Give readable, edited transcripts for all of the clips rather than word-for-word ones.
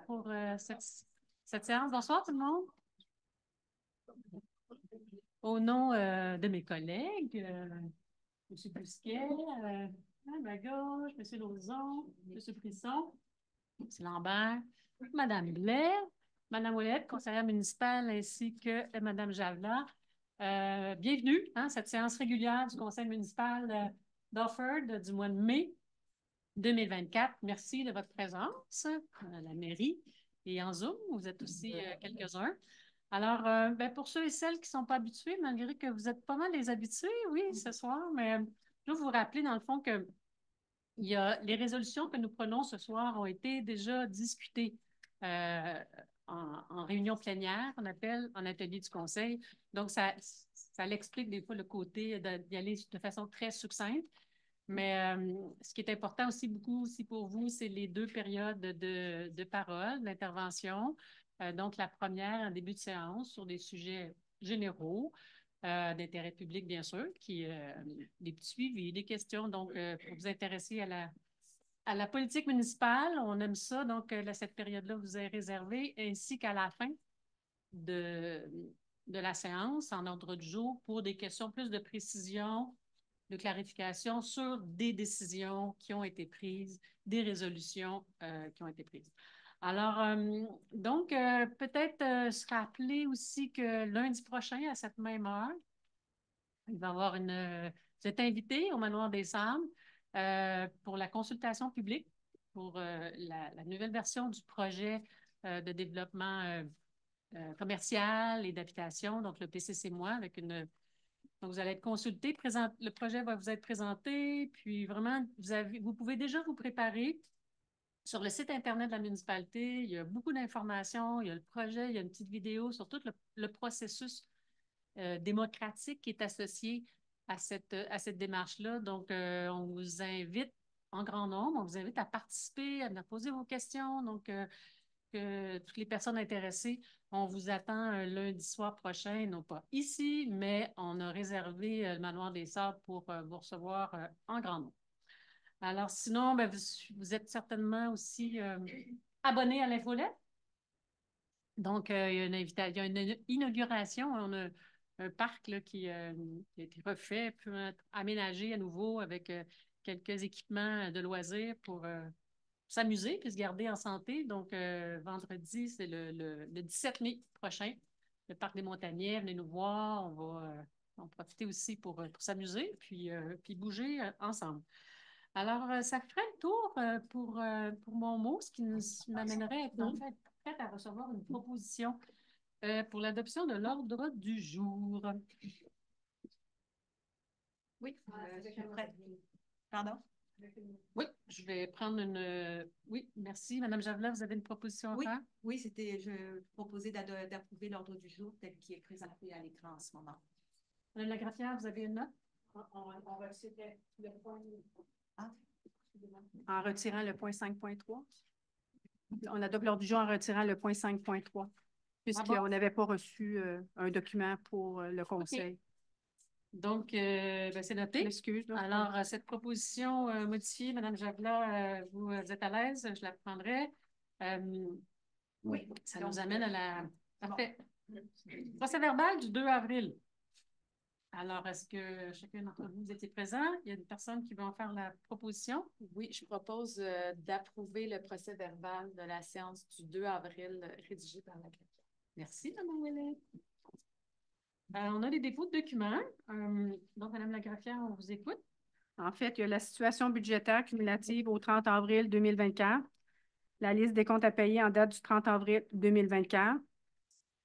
pour cette séance. Bonsoir tout le monde. Au nom de mes collègues, M. Bousquet, à ma gauche, M. Lauzon, M. Brisson, M. Lambert, Mme Blais, Mme Ouellette, conseillère municipale, ainsi que Mme Javela. Bienvenue à cette séance régulière du conseil municipal d'Offord du mois de mai 2024. Merci de votre présence à la mairie et en Zoom. Vous êtes aussi quelques-uns. Alors, pour ceux et celles qui ne sont pas habitués, malgré que vous êtes pas mal les habitués, oui, ce soir, mais je veux vous rappeler, dans le fond, que les résolutions que nous prenons ce soir ont été déjà discutées en réunion plénière, qu'on appelle en atelier du conseil. Donc, ça l'explique des fois le côté d'y aller de façon très succincte. Mais ce qui est important aussi beaucoup aussi pour vous, c'est les deux périodes de parole, d'intervention. Donc, la première en début de séance sur des sujets généraux, d'intérêt public, bien sûr, des petits suivis, des questions. Donc, pour vous intéresser à la politique municipale, on aime ça. Donc, cette période-là vous est réservée, ainsi qu'à la fin de la séance, en ordre du jour, pour des questions plus de précision, de clarification sur des décisions qui ont été prises, des résolutions qui ont été prises. Alors, donc, peut-être se rappeler aussi que lundi prochain, à cette même heure, il va y avoir vous êtes invité au Manoir des Sables pour la consultation publique pour la nouvelle version du projet de développement commercial et d'habitation, donc le PCC-moi, avec une. Donc, vous allez être consulté, le projet va vous être présenté, puis vraiment, vous pouvez déjà vous préparer. Sur le site Internet de la municipalité, il y a beaucoup d'informations, il y a le projet, il y a une petite vidéo sur tout le processus démocratique qui est associé à cette démarche-là. Donc, on vous invite en grand nombre, on vous invite à participer, à poser vos questions. Donc, que toutes les personnes intéressées, on vous attend lundi soir prochain, non pas ici, mais on a réservé le Manoir des Sables pour vous recevoir en grand nombre. Alors, sinon, vous êtes certainement aussi abonné à l'infolette. Donc, il y a une inauguration. On a un parc là, qui a été refait, peut être aménagé à nouveau avec quelques équipements de loisirs pour s'amuser et se garder en santé. Donc, vendredi, c'est le 17 mai prochain, le Parc des Montagnais. Venez nous voir. On va en profiter aussi pour s'amuser puis bouger ensemble. Alors, ça ferait le tour pour mon mot, ce qui m'amènerait à être en fait prête à recevoir une proposition pour l'adoption de l'ordre du jour. Oui, je suis prête. Pardon? Oui, je vais prendre une. Oui, merci. Madame Javela, vous avez une proposition à faire? Oui, je proposais d'approuver l'ordre du jour tel qu'il est présenté à l'écran en ce moment. Madame Lagraffière, vous avez une note? On retirait le point. Ah. En retirant le point 5.3? On adopte l'ordre du jour en retirant le point 5.3, puisqu'on n'avait pas reçu un document pour le conseil. Okay. Donc, c'est noté. Excuse. Alors, cette proposition modifiée, Mme Javela, vous êtes à l'aise? Je la prendrai. Oui. Ça nous amène à la. Parfait. Procès verbal du 2 avril. Alors, est-ce que chacun d'entre vous étiez présent? Il y a une personne qui va en faire la proposition? Oui, je propose d'approuver le procès verbal de la séance du 2 avril rédigé par la greffière. Merci, Mme Ouellet. On a des dépôts de documents. Donc, Mme la greffière, on vous écoute. En fait, il y a la situation budgétaire cumulative au 30 avril 2024, la liste des comptes à payer en date du 30 avril 2024,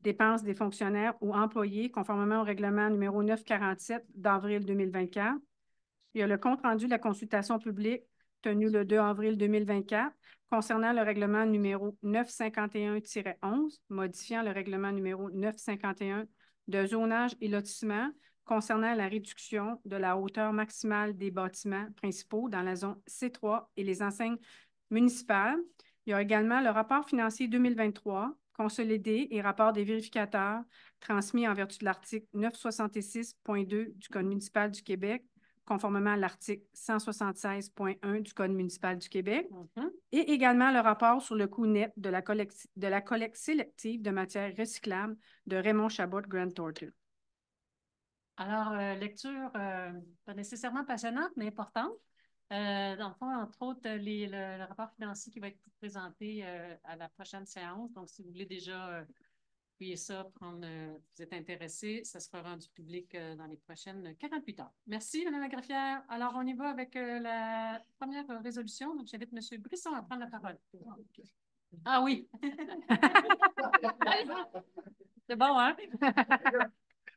dépenses des fonctionnaires ou employés conformément au règlement numéro 947 d'avril 2024. Il y a le compte rendu de la consultation publique tenu le 2 avril 2024 concernant le règlement numéro 951-11, modifiant le règlement numéro 951 de zonage et lotissement concernant la réduction de la hauteur maximale des bâtiments principaux dans la zone C3 et les enseignes municipales. Il y a également le rapport financier 2023, consolidé et rapport des vérificateurs transmis en vertu de l'article 966.2 du Code municipal du Québec, conformément à l'article 176.1 du Code municipal du Québec. Et également le rapport sur le coût net de la collecte sélective de matières recyclables de Raymond Chabot Grant Thornton. Alors, lecture pas nécessairement passionnante, mais importante. Dans le fond, entre autres, le rapport financier qui va être présenté à la prochaine séance. Donc, si vous voulez déjà fouiller ça, vous êtes intéressé, ça sera rendu public dans les prochaines 48 heures. Merci, Mme la greffière. Alors, on y va avec la première résolution. Donc, j'invite M. Brisson à prendre la parole. Ah oui. C'est bon, hein?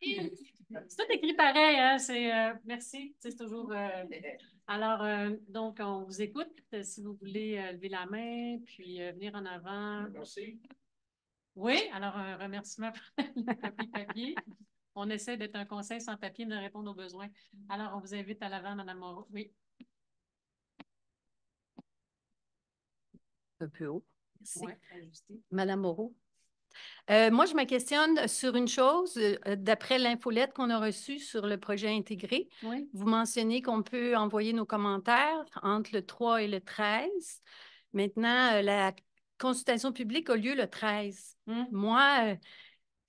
C'est tout écrit pareil, hein? Merci. C'est toujours. Alors, donc, on vous écoute. Si vous voulez lever la main, puis venir en avant. Merci. Oui, alors un remerciement pour le papier. On essaie d'être un conseil sans papier, de répondre aux besoins. Alors, on vous invite à l'avant, Mme Moreau. Oui. Un peu haut. Merci. Oui, ajusté. Madame Moreau. Moi, je me questionne sur une chose. D'après l'infolette qu'on a reçue sur le projet intégré, Oui. vous mentionnez qu'on peut envoyer nos commentaires entre le 3 et le 13. Maintenant, la consultation publique a lieu le 13. Moi,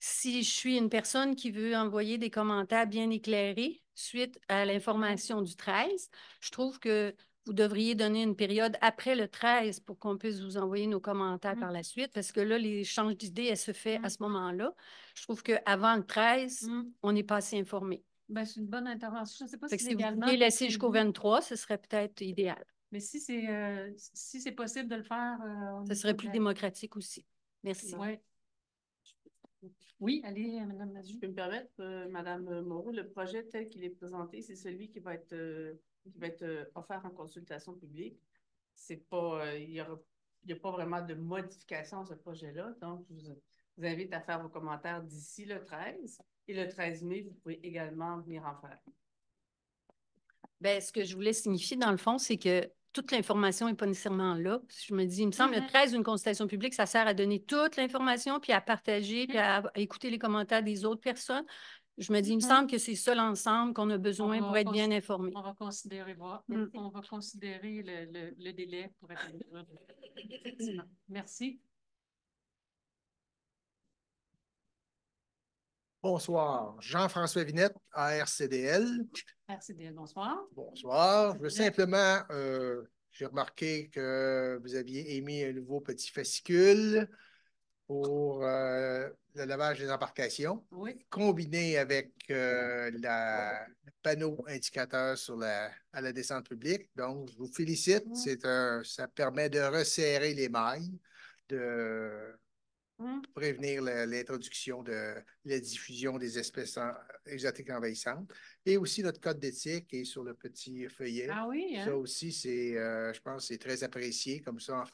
si je suis une personne qui veut envoyer des commentaires bien éclairés suite à l'information du 13, je trouve que vous devriez donner une période après le 13 pour qu'on puisse vous envoyer nos commentaires par la suite, parce que là, l'échange d'idées, elle se fait à ce moment-là. Je trouve qu'avant le 13, on n'est pas assez informé. Ben, c'est une bonne intervention. Je ne sais pas Si vous légalement voulez laisser jusqu'au 23, ce serait peut-être idéal. Mais si c'est possible de le faire. Ce serait plus démocratique aussi. Merci. Oui. Oui, allez, Mme Mazou. Je peux me permettre, Mme Moreau, le projet tel qu'il est présenté, c'est celui qui va être offert en consultation publique. C'est pas, il n'y a pas vraiment de modification à ce projet-là. Donc, je vous invite à faire vos commentaires d'ici le 13. Et le 13 mai, vous pouvez également venir en faire. Bien, ce que je voulais signifier, dans le fond, c'est que toute l'information n'est pas nécessairement là. Je me dis, il me semble, le 13, une consultation publique, ça sert à donner toute l'information, puis à partager, puis à écouter les commentaires des autres personnes. Je me dis, il me semble que c'est ça l'ensemble qu'on a besoin pour être bien informé. On va considérer On va considérer le délai pour être. Merci. Bonsoir, Jean-François Vinette, ARCDL. RCDL, bonsoir. Bonsoir. Je veux simplement, j'ai remarqué que vous aviez émis un nouveau petit fascicule pour le lavage des embarcations, combiné avec le panneau indicateur à la descente publique. Donc, je vous félicite. Ça permet de resserrer les mailles, de prévenir l'introduction de la diffusion des espèces exotiques envahissantes. Et aussi notre code d'éthique est sur le petit feuillet. Ah oui, hein? Ça aussi, je pense, c'est très apprécié. Comme ça,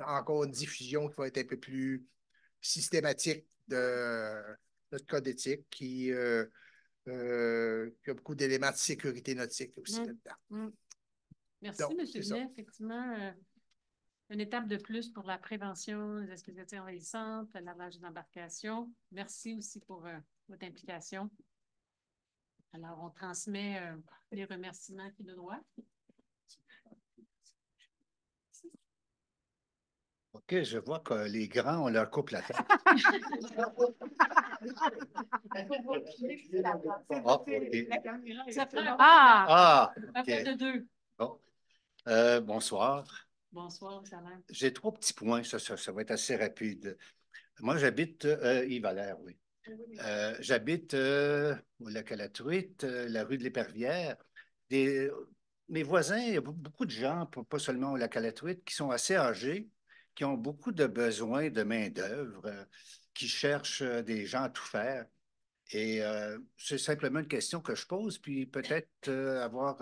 encore une diffusion qui va être un peu plus systématique de notre code d'éthique qui a beaucoup d'éléments de sécurité nautique aussi là-dedans. Merci, M. Vinet. Effectivement, une étape de plus pour la prévention des espèces exotiques envahissantes, le lavage des embarcations. Merci aussi pour votre implication. Alors, on transmet les remerciements qu'il nous doit. OK, je vois que les grands, on leur coupe la tête. Ça fait OK. de deux. Bon. Bonsoir. Bonsoir, Salaire. J'ai 3 petits points, ça va être assez rapide. Moi, j'habite, Yves Valère, oui. J'habite au Lac-à-la-Truite, la rue de l'Épervière. Mes voisins, il y a beaucoup de gens, pas seulement au Lac-à-la-Truite, qui sont assez âgés, qui ont beaucoup de besoins de main-d'œuvre, qui cherchent des gens à tout faire. Et c'est simplement une question que je pose, puis peut-être avoir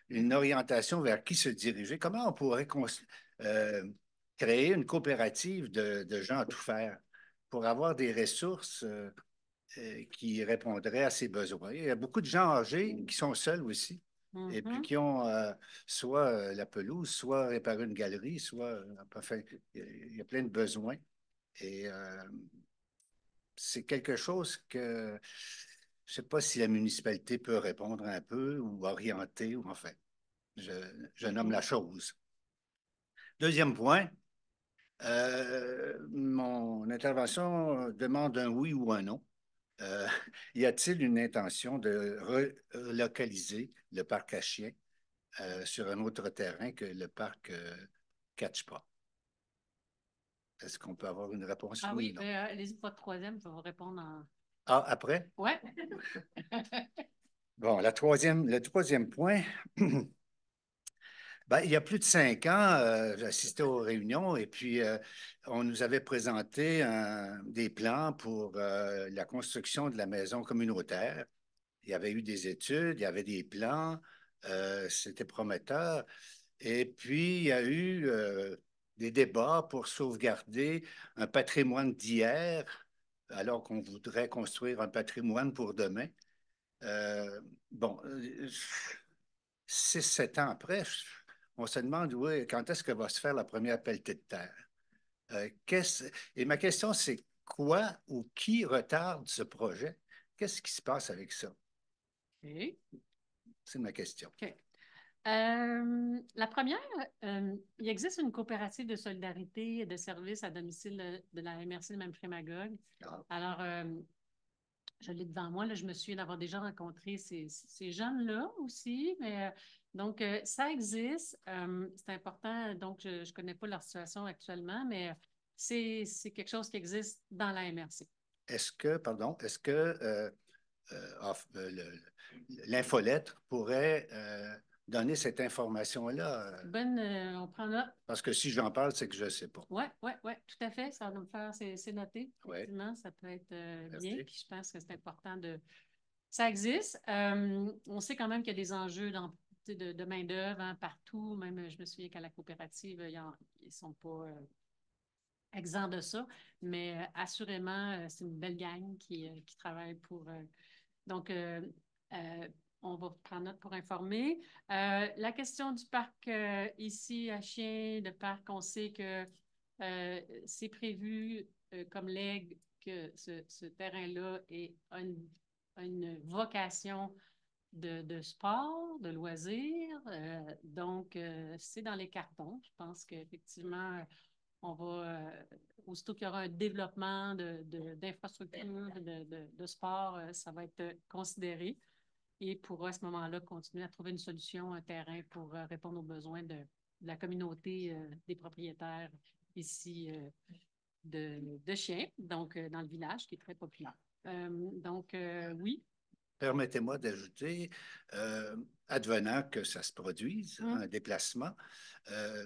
une orientation vers qui se diriger. Comment on pourrait créer une coopérative de gens à tout faire pour avoir des ressources qui répondraient à ces besoins? Il y a beaucoup de gens âgés qui sont seuls aussi, et puis qui ont soit la pelouse, soit réparer une galerie, soit... Enfin, il y a plein de besoins. Et c'est quelque chose que je ne sais pas si la municipalité peut répondre un peu ou orienter, ou enfin, je nomme la chose. Deuxième point, mon intervention demande un oui ou un non. Y a-t-il une intention de relocaliser le parc à chiens sur un autre terrain que le parc Catchpa? Est-ce qu'on peut avoir une réponse Ah oui oui, ou non? allez-y pour votre troisième, je vais vous répondre en... Ah, après? Ouais. Bon, le troisième point, ben, il y a plus de 5 ans, j'assistais aux réunions et puis on nous avait présenté des plans pour la construction de la maison communautaire. Il y avait eu des études, il y avait des plans, c'était prometteur. Et puis, il y a eu des débats pour sauvegarder un patrimoine d'hier, alors qu'on voudrait construire un patrimoine pour demain. Bon, 6, 7 ans après, on se demande oui, quand est-ce que va se faire la première pelletée de terre. Et ma question, c'est quoi ou qui retarde ce projet? Qu'est-ce qui se passe avec ça? OK. C'est ma question. OK. La première, il existe une coopérative de solidarité et de services à domicile de la MRC de Memphremagog. Ah. Alors, je l'ai devant moi, là, je me souviens d'avoir déjà rencontré ces jeunes-là aussi, mais donc, ça existe. C'est important, donc je ne connais pas leur situation actuellement, mais c'est quelque chose qui existe dans la MRC. Est-ce que l'infolettre pourrait donner cette information-là? On prend note. Parce que si j'en parle, c'est que je ne sais pas. Oui, tout à fait. Ça va nous faire, c'est noté. Effectivement, Ouais. ça peut être Merci. bien. Puis je pense que c'est important de. Ça existe. On sait quand même qu'il y a des enjeux de main-d'œuvre hein, partout. Même, je me souviens qu'à la coopérative, ils ne sont pas exempts de ça. Mais assurément, c'est une belle gang qui travaille pour. Donc, on va prendre note pour informer. La question du parc ici à Chien, de parc, on sait que c'est prévu comme legs que ce terrain-là a une vocation de sport, de loisirs. Donc, c'est dans les cartons. Je pense qu'effectivement, on va, aussitôt qu'il y aura un développement d'infrastructures, de sport, ça va être considéré et pourra à ce moment-là continuer à trouver une solution, un terrain pour répondre aux besoins de la communauté des propriétaires ici de chiens, donc dans le village qui est très populaire. Donc, oui. Permettez-moi d'ajouter, advenant que ça se produise, un déplacement,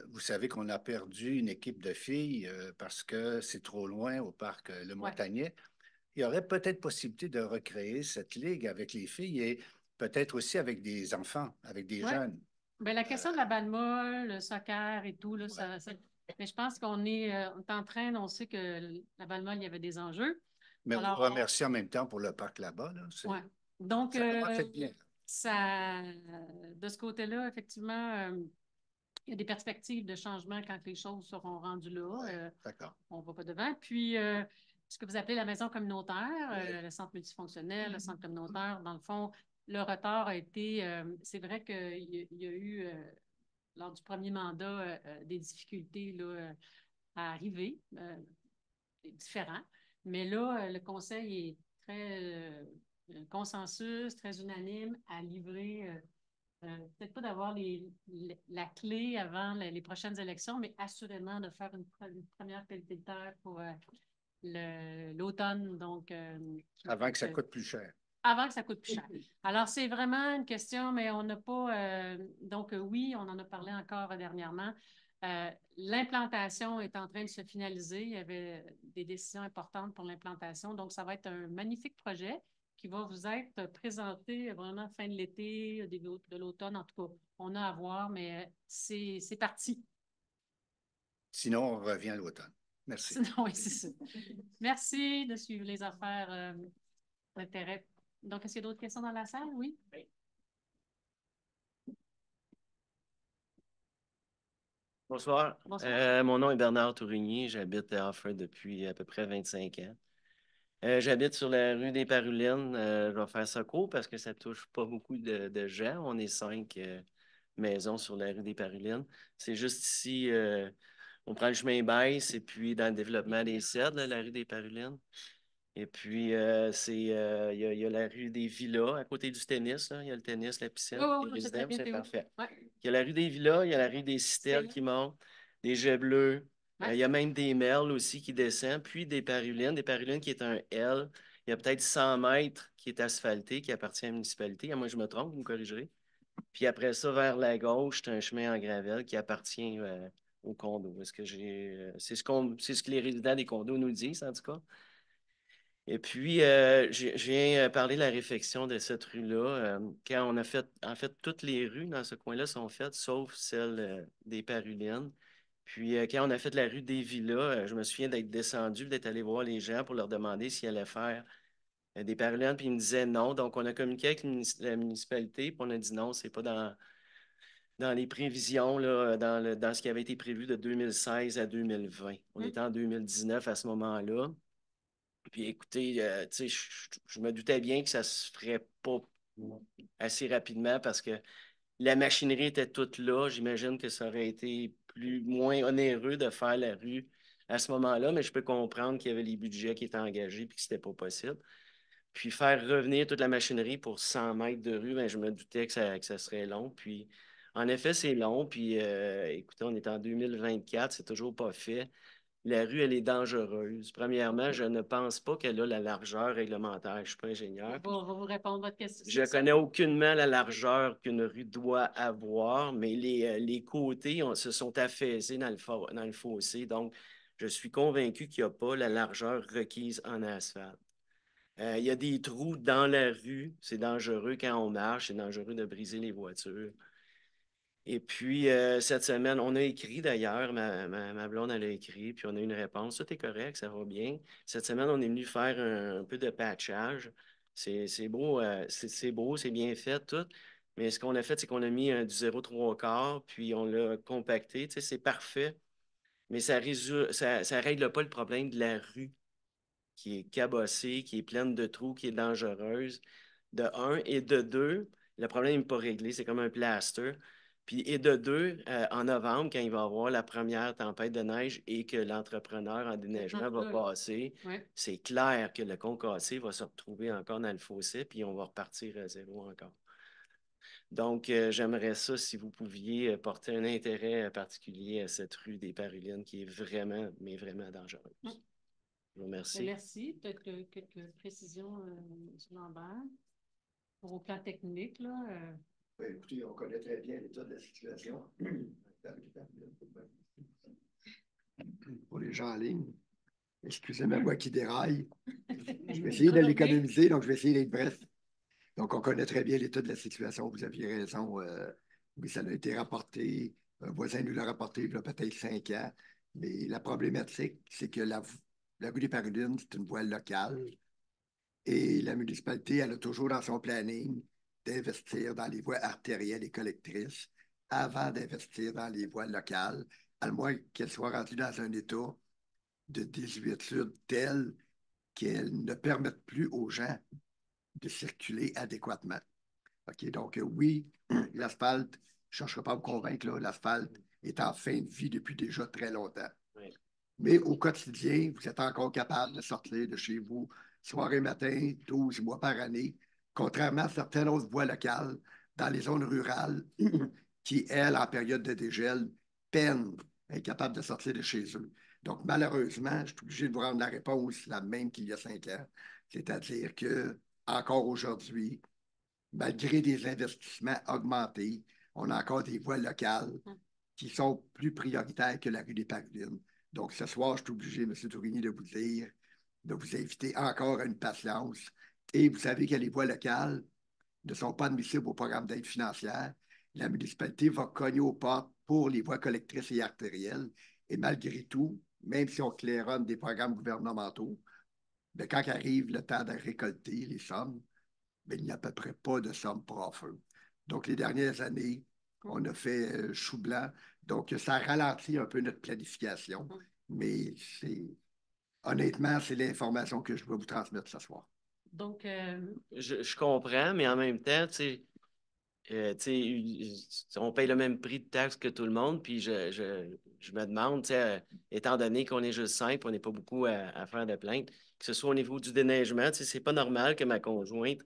vous savez qu'on a perdu une équipe de filles parce que c'est trop loin au parc Le Montagnet. Il y aurait peut-être possibilité de recréer cette ligue avec les filles et peut-être aussi avec des enfants, avec des jeunes. Bien, la question de la balle molle, le soccer et tout, là, mais je pense qu'on est en train, on sait que la balle molle, il y avait des enjeux. Mais on vous remercie en même temps pour le parc là-bas. Là. Oui. Donc, ça fait bien. De ce côté-là, effectivement, il y a des perspectives de changement quand les choses seront rendues là. D'accord. On ne va pas devant. Puis, ce que vous appelez la maison communautaire, le centre multifonctionnel, le centre communautaire, dans le fond, le retard a été, c'est vrai qu'il y a eu, lors du premier mandat, des difficultés là, à arriver, différents. Mais là, le conseil est très consensus, très unanime à livrer, peut-être pas d'avoir la clé avant les prochaines élections, mais assurément de faire une première pelletée de terre pour l'automne. Donc, avant que ça coûte plus cher. Avant que ça coûte plus cher. Alors, c'est vraiment une question, mais on n'a pas... donc, oui, on en a parlé encore dernièrement. L'implantation est en train de se finaliser. Il y avait des décisions importantes pour l'implantation. Donc, ça va être un magnifique projet qui va vous être présenté vraiment fin de l'été, début de l'automne. En tout cas, on a à voir, mais c'est parti. Sinon, on revient à l'automne. Merci. Sinon, oui, c'est ça. Merci de suivre les affaires d'intérêt. Donc, est-ce qu'il y a d'autres questions dans la salle? Oui? Bonsoir. Bonsoir. Mon nom est Bernard Tourigny. J'habite à Offord depuis à peu près 25 ans. J'habite sur la rue des Parulines. Je vais faire ça court parce que ça touche pas beaucoup de gens. On est 5 maisons sur la rue des Parulines. C'est juste ici, on prend le chemin Baisse et puis dans le développement des Cèdres, là, la rue des Parulines. Et puis, il y a la rue des Villas à côté du tennis. Là. Il y a le tennis, la piscine, les résidents, c'est parfait. Ouais. Il y a la rue des Villas, il y a la rue des Citelles qui monte, des Jets bleus. Il y a même des merles aussi qui descendent, puis des Parulines qui est un L. Il y a peut-être 100 mètres qui est asphalté, qui appartient à la municipalité. À moi, je me trompe, vous me corrigerez. Puis après ça, vers la gauche, c'est un chemin en gravelle qui appartient au condo. Est-ce que c'est ce que les résidents des condos nous disent, en tout cas. Et puis, je viens parler de la réfection de cette rue-là. Quand on a fait, en fait, toutes les rues dans ce coin-là sont faites, sauf celle des Parulines. Puis, quand on a fait la rue des Villas, je me souviens d'être descendu, d'être allé voir les gens pour leur demander s'ils allaient faire des Parulines, puis ils me disaient non. Donc, on a communiqué avec la municipalité, puis on a dit non, c'est pas dans les prévisions, là, dans ce qui avait été prévu de 2016 à 2020. On était en 2019 à ce moment-là. Puis écoutez, tu sais, je me doutais bien que ça se ferait pas assez rapidement parce que la machinerie était toute là. J'imagine que ça aurait été moins onéreux de faire la rue à ce moment-là, mais je peux comprendre qu'il y avait les budgets qui étaient engagés et que c'était pas possible. Puis faire revenir toute la machinerie pour 100 mètres de rue, ben, je me doutais que ça serait long. Puis en effet, c'est long. Puis écoutez, on est en 2024, c'est toujours pas fait. La rue, elle est dangereuse. Premièrement, je ne pense pas qu'elle a la largeur réglementaire. Je ne suis pas ingénieur. On va vous répondre à votre question. Je ne connais aucunement la largeur qu'une rue doit avoir, mais les côtés se sont affaissés dans le fossé. Donc, je suis convaincu qu'il n'y a pas la largeur requise en asphalte. Il y a des trous dans la rue. C'est dangereux quand on marche. C'est dangereux de briser les voitures. Et puis, cette semaine, on a écrit d'ailleurs, ma blonde, elle a écrit, puis on a eu une réponse. Tout est correct, ça va bien. Cette semaine, on est venu faire un peu de patchage. C'est beau, c'est beau, c'est bien fait, tout. Mais ce qu'on a fait, c'est qu'on a mis du 0,3 puis on l'a compacté. Tu sais, c'est parfait, mais ça règle pas le problème de la rue qui est cabossée, qui est pleine de trous, qui est dangereuse, de un. Et de deux, le problème n'est pas réglé, c'est comme un plaster. Puis, et de deux, en novembre, quand il va y avoir la première tempête de neige et que l'entrepreneur en déneigement va passer, c'est clair que le concassé va se retrouver encore dans le fossé, puis on va repartir à zéro encore. Donc, j'aimerais ça si vous pouviez porter un intérêt particulier à cette rue des Parulines qui est vraiment, mais vraiment dangereuse. Je vous remercie. Merci. Peut-être quelques précisions, M. Lambert. Pour au plan technique, là. Oui, écoutez, on connaît très bien l'état de la situation. Pour les gens en ligne, excusez ma voix qui déraille. Je vais essayer de l'économiser, donc je vais essayer d'être bref. Donc, on connaît très bien l'état de la situation. Vous aviez raison. Oui, ça a été rapporté. Un voisin nous l'a rapporté il y a peut-être 5 ans. Mais la problématique, c'est que la rue des Parulines, c'est une voie locale. Et la municipalité, elle a toujours dans son planning d'investir dans les voies artérielles et collectrices avant d'investir dans les voies locales, à moins qu'elles soient rendues dans un état de désuétude tel qu'elles ne permettent plus aux gens de circuler adéquatement. OK, donc oui, l'asphalte, je ne chercherai pas à vous convaincre, l'asphalte est en fin de vie depuis déjà très longtemps. Oui. Mais au quotidien, vous êtes encore capable de sortir de chez vous soir et matin, 12 mois par année, contrairement à certaines autres voies locales dans les zones rurales qui, elles, en période de dégel, peinent à être capables de sortir de chez eux. Donc, malheureusement, je suis obligé de vous rendre la réponse la même qu'il y a 5 ans, c'est-à-dire que encore aujourd'hui, malgré des investissements augmentés, on a encore des voies locales qui sont plus prioritaires que la rue des Parulines. Donc, ce soir, je suis obligé, M. Tourigny, de vous dire, de vous inviter encore à une patience. Et vous savez que les voies locales ne sont pas admissibles au programme d'aide financière. La municipalité va cogner aux portes pour les voies collectrices et artérielles. Et malgré tout, même si on claironne des programmes gouvernementaux, bien, quand arrive le temps de récolter les sommes, bien, il n'y a à peu près pas de sommes pour feu. Donc, les dernières années, on a fait chou blanc. Donc, ça ralentit un peu notre planification. Mais honnêtement, c'est l'information que je vais vous transmettre ce soir. Donc, je comprends, mais en même temps, tu sais, On paye le même prix de taxe que tout le monde, puis je me demande, étant donné qu'on est juste 5, on n'est pas beaucoup à faire de plaintes, que ce soit au niveau du déneigement, c'est pas normal que ma conjointe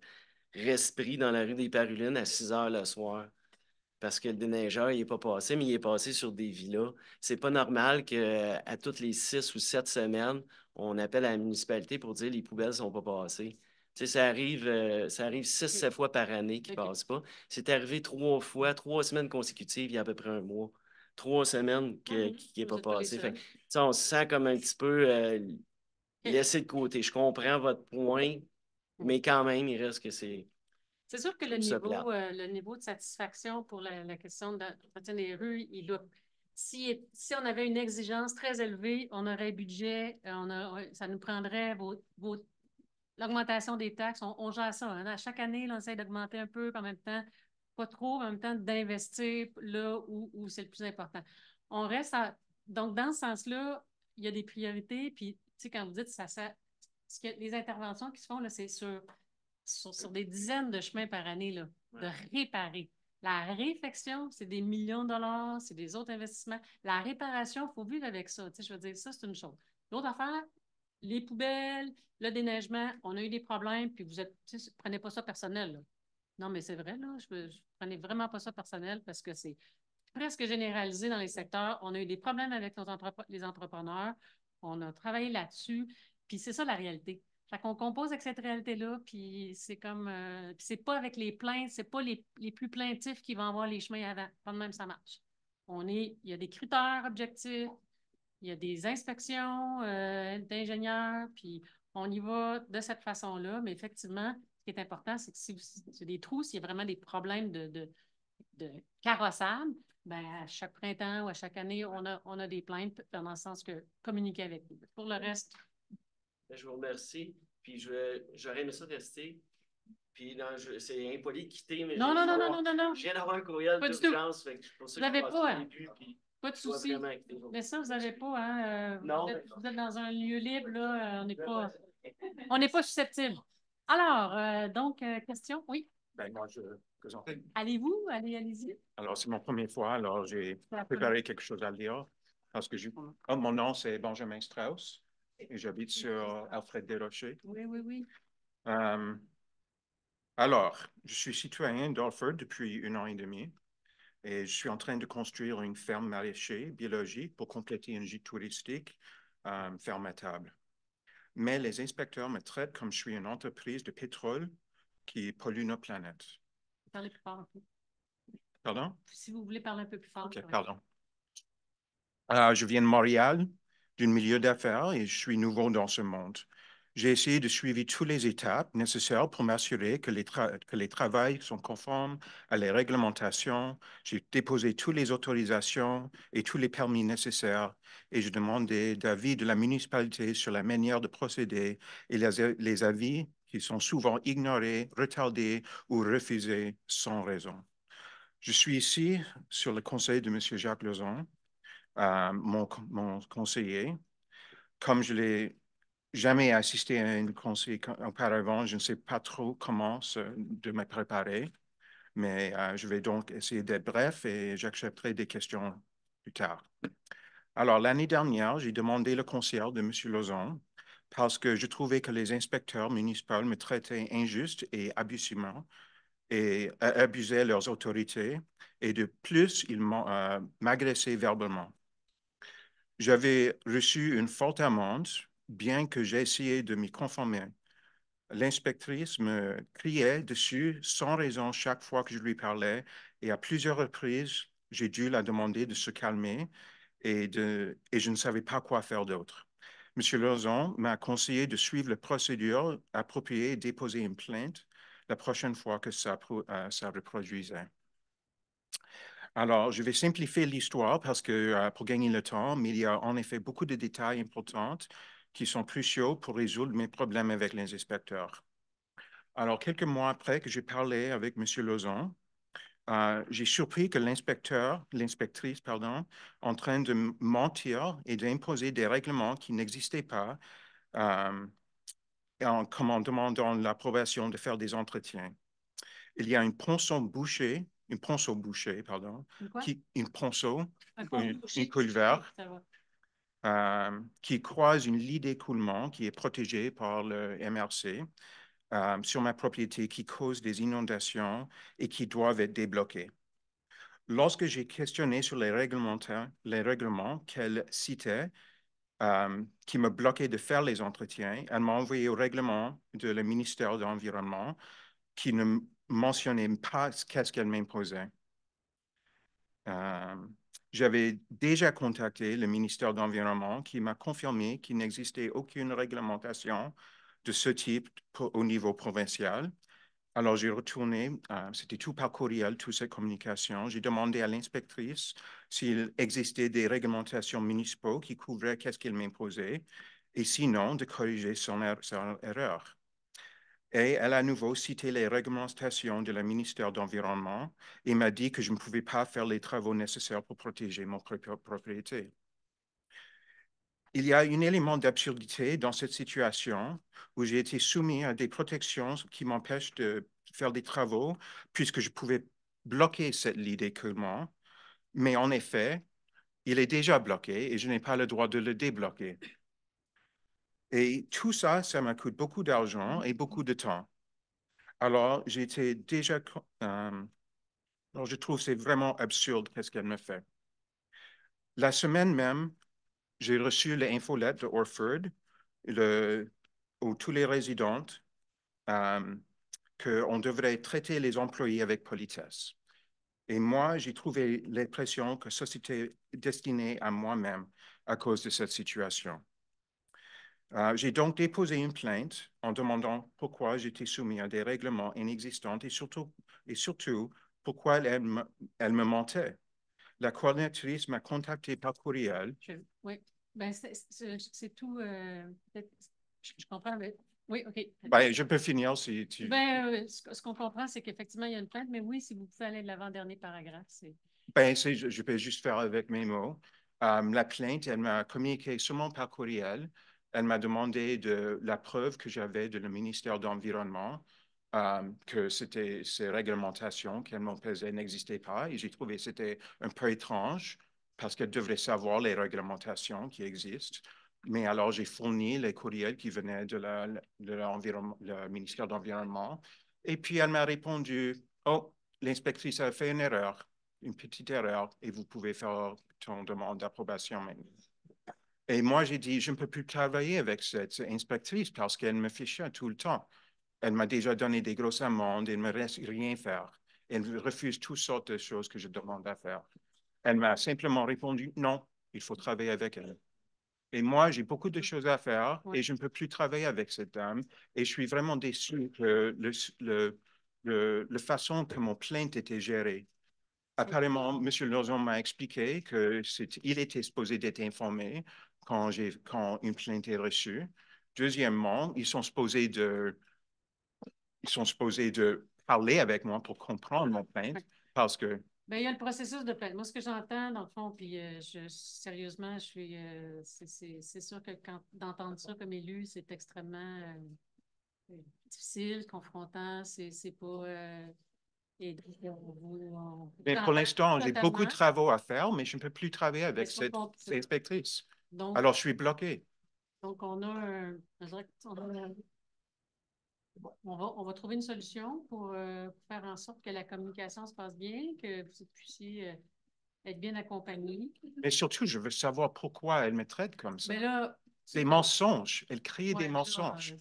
reste pris dans la rue des Parulines à 6 heures le soir parce que le déneigeur, il n'est pas passé, mais il est passé sur des villas. C'est pas normal qu'à toutes les 6 ou 7 semaines, on appelle à la municipalité pour dire les poubelles ne sont pas passées. Ça arrive 6-7 fois par année qu'ils ne passent pas. C'est arrivé 3 fois, 3 semaines consécutives, il y a à peu près un mois. 3 semaines qui n'est pas passé. Fait, on se sent comme un petit peu laissé de côté. Je comprends votre point, mais quand même, il reste que c'est... C'est sûr que le niveau de satisfaction pour la question d'entretien des rues, si on avait une exigence très élevée, on aurait un budget, ça nous prendrait l'augmentation des taxes. On gère ça. Hein. À chaque année, là, on essaie d'augmenter un peu, en même temps, pas trop, en même temps, d'investir là où c'est le plus important. On reste Donc, dans ce sens-là, il y a des priorités. Puis, tu sais, quand vous dites les interventions qui se font, là, c'est sur des dizaines de chemins par année, là, de réparer. La réfection, c'est des millions de dollars, c'est des autres investissements. La réparation, il faut vivre avec ça. Je veux dire, ça, c'est une chose. L'autre affaire, les poubelles, le déneigement, on a eu des problèmes, puis vous prenez pas ça personnel. Là. Non, mais c'est vrai, là, je prenais vraiment pas ça personnel parce que c'est presque généralisé dans les secteurs. On a eu des problèmes avec les entrepreneurs. On a travaillé là-dessus. Puis c'est ça la réalité. Fait qu'on compose avec cette réalité-là, puis c'est comme... puis c'est pas avec les plaintes, c'est pas les plus plaintifs qui vont avoir les chemins avant. Pas de même, ça marche. Il y a des critères objectifs, il y a des inspections d'ingénieurs, puis on y va de cette façon-là. Mais effectivement, ce qui est important, c'est que si c'est des trous, s'il y a vraiment des problèmes de carrossable, ben, à chaque printemps ou à chaque année, on a des plaintes dans le sens que communiquer avec vous. Pour le reste... Je vous remercie. Puis j'aurais aimé ça rester. Puis c'est impoli de quitter, mais non. Je viens d'avoir un courriel d'urgence. Vous n'avez pas, hein? Pas de souci. Mais ça, vous n'avez pas, hein? Non. Vous êtes dans un lieu libre, là. On n'est pas susceptible. Alors, donc, question? Oui? Ben, moi, je présentais. Allez-vous? Allez-y. Alors, c'est mon première fois, alors j'ai préparé quelque chose à lire. Parce que mon nom, c'est Benjamin Strauss et j'habite sur Alfred Desrochers. Oui. Alors, je suis citoyen d'Alfred depuis 1 an et demi et je suis en train de construire une ferme maraîchère biologique pour compléter un gîte touristique fermentable. Mais les inspecteurs me traitent comme je suis une entreprise de pétrole qui pollue notre planète. Parlez plus fort un peu. Pardon? Si vous voulez parler un peu plus fort. OK, pardon. Je viens de Montréal, d'un milieu d'affaires, et je suis nouveau dans ce monde. J'ai essayé de suivre toutes les étapes nécessaires pour m'assurer que les travaux sont conformes à les réglementations. J'ai déposé toutes les autorisations et tous les permis nécessaires et je demandais d'avis de la municipalité sur la manière de procéder et les avis qui sont souvent ignorés, retardés ou refusés sans raison. Je suis ici sur le conseil de M. Jacques Lauzon, mon conseiller. Comme je l'ai jamais assisté à un conseil auparavant, je ne sais pas trop comment de me préparer, mais je vais donc essayer d'être bref et j'accepterai des questions plus tard. Alors, l'année dernière, j'ai demandé le conseil de M. Lauzon parce que je trouvais que les inspecteurs municipaux me traitaient injuste et abusivement et abusaient leurs autorités et de plus, ils m'agressaient verbalement. J'avais reçu une forte amende, bien que j'ai essayé de m'y conformer. L'inspectrice me criait dessus sans raison chaque fois que je lui parlais et à plusieurs reprises, j'ai dû la demander de se calmer et je ne savais pas quoi faire d'autre. M. Lauzon m'a conseillé de suivre la procédure appropriée et déposer une plainte la prochaine fois que ça reproduisait. Alors, je vais simplifier l'histoire parce que pour gagner le temps, mais il y a en effet beaucoup de détails importants qui sont cruciaux pour résoudre mes problèmes avec les inspecteurs. Alors, quelques mois après que j'ai parlé avec M. Lauzon, j'ai surpris que l'inspectrice, en train de mentir et d'imposer des règlements qui n'existaient pas, en demandant l'approbation de faire des entretiens. il y a une ponceau bouché, pardon, une ponceau, une culvère, qui croise une lit d'écoulement qui est protégée par le MRC sur ma propriété, qui cause des inondations et qui doivent être débloquées. Lorsque j'ai questionné sur les règlements qu'elle citait, qui me bloquaient de faire les entretiens, elle m'a envoyé au règlement de le ministère de l'Environnement qui ne mentionnait pas qu'est-ce qu'elle m'imposait. J'avais déjà contacté le ministère de l'Environnement qui m'a confirmé qu'il n'existait aucune réglementation de ce type au niveau provincial. Alors, j'ai retourné, c'était tout par courriel, toutes ces communications. J'ai demandé à l'inspectrice s'il existait des réglementations municipaux qui couvraient qu'est-ce qu'elle m'imposait et sinon de corriger son erreur. Et elle a à nouveau cité les réglementations de la ministère de l'Environnement et m'a dit que je ne pouvais pas faire les travaux nécessaires pour protéger mon propriété. Il y a un élément d'absurdité dans cette situation où j'ai été soumis à des protections qui m'empêchent de faire des travaux puisque je pouvais bloquer cette ligne d'écoulement. Mais en effet, il est déjà bloqué et je n'ai pas le droit de le débloquer. Et tout ça, ça m'a coûté beaucoup d'argent et beaucoup de temps. Alors, j'étais déjà... alors, je trouve que c'est vraiment absurde qu'est-ce qu'elle me fait. La semaine même, j'ai reçu l'infolette de Orford, où tous les résidents, qu'on devrait traiter les employés avec politesse. Et moi, j'ai trouvé l'impression que ça, c'était destiné à moi-même à cause de cette situation. J'ai donc déposé une plainte en demandant pourquoi j'étais soumis à des règlements inexistants et surtout pourquoi elle me mentait. La coordinatrice m'a contacté par courriel. Oui, ben, c'est tout. Je comprends. Mais... Oui, OK. Ben, je peux finir si tu... Ben, ce qu'on comprend, c'est qu'effectivement, il y a une plainte, mais oui, si vous pouvez aller de l'avant-dernier paragraphe, c'est... Ben, je peux juste faire avec mes mots. La plainte, elle m'a communiqué seulement par courriel. Elle m'a demandé la preuve que j'avais de le ministère de l'Environnement, que ces réglementations qu'elle m'imposait n'existaient pas. Et j'ai trouvé que c'était un peu étrange parce qu'elle devrait savoir les réglementations qui existent. Mais alors, j'ai fourni les courriels qui venaient de le ministère de l'Environnement. Et puis, elle m'a répondu, « Oh, l'inspectrice a fait une petite erreur, et vous pouvez faire ton demande d'approbation maintenant. » Et moi, j'ai dit, je ne peux plus travailler avec cette inspectrice parce qu'elle me fichait tout le temps. Elle m'a déjà donné des grosses amendes, elle ne me laisse rien faire. Elle refuse toutes sortes de choses que je demande à faire. Elle m'a simplement répondu, non, il faut travailler avec elle. Et moi, j'ai beaucoup de choses à faire et je ne peux plus travailler avec cette dame. Et je suis vraiment déçu que la façon que mon plainte était gérée. Apparemment, M. Lauzon m'a expliqué qu'il était supposé d'être informé quand une plainte est reçue. Deuxièmement, ils sont supposés de parler avec moi pour comprendre mon plainte parce que... Bien, il y a le processus de plainte. Moi, ce que j'entends, dans le fond, puis sérieusement, c'est sûr que d'entendre ça comme élu, c'est extrêmement difficile, confrontant, c'est pas... Mais pour l'instant, j'ai beaucoup de travaux à faire, mais je ne peux plus travailler avec cette inspectrice. Donc, alors, je suis bloqué. Donc, on va trouver une solution pour faire en sorte que la communication se passe bien, que vous puissiez être bien accompagné. Mais surtout, je veux savoir pourquoi elle me traite comme ça. Mais là, des mensonges. Elle crée des mensonges.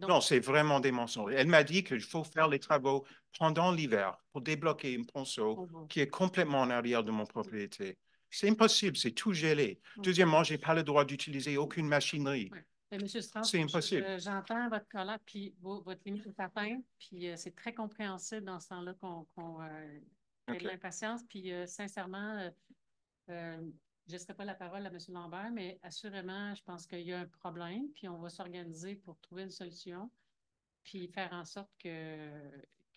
Non, c'est vraiment des mensonges. Elle m'a dit qu'il faut faire les travaux pendant l'hiver pour débloquer un ponceau qui est complètement en arrière de mon propriété. C'est impossible, c'est tout gelé. Deuxièmement, je n'ai pas le droit d'utiliser aucune machinerie. Monsieur Strauss, c'est impossible. J'entends votre colère, puis votre limite est atteinte, puis c'est très compréhensible dans ce temps-là qu'on ait de l'impatience. Puis sincèrement, je ne laisserai pas la parole à M. Lambert, mais assurément, je pense qu'il y a un problème, puis on va s'organiser pour trouver une solution, puis faire en sorte que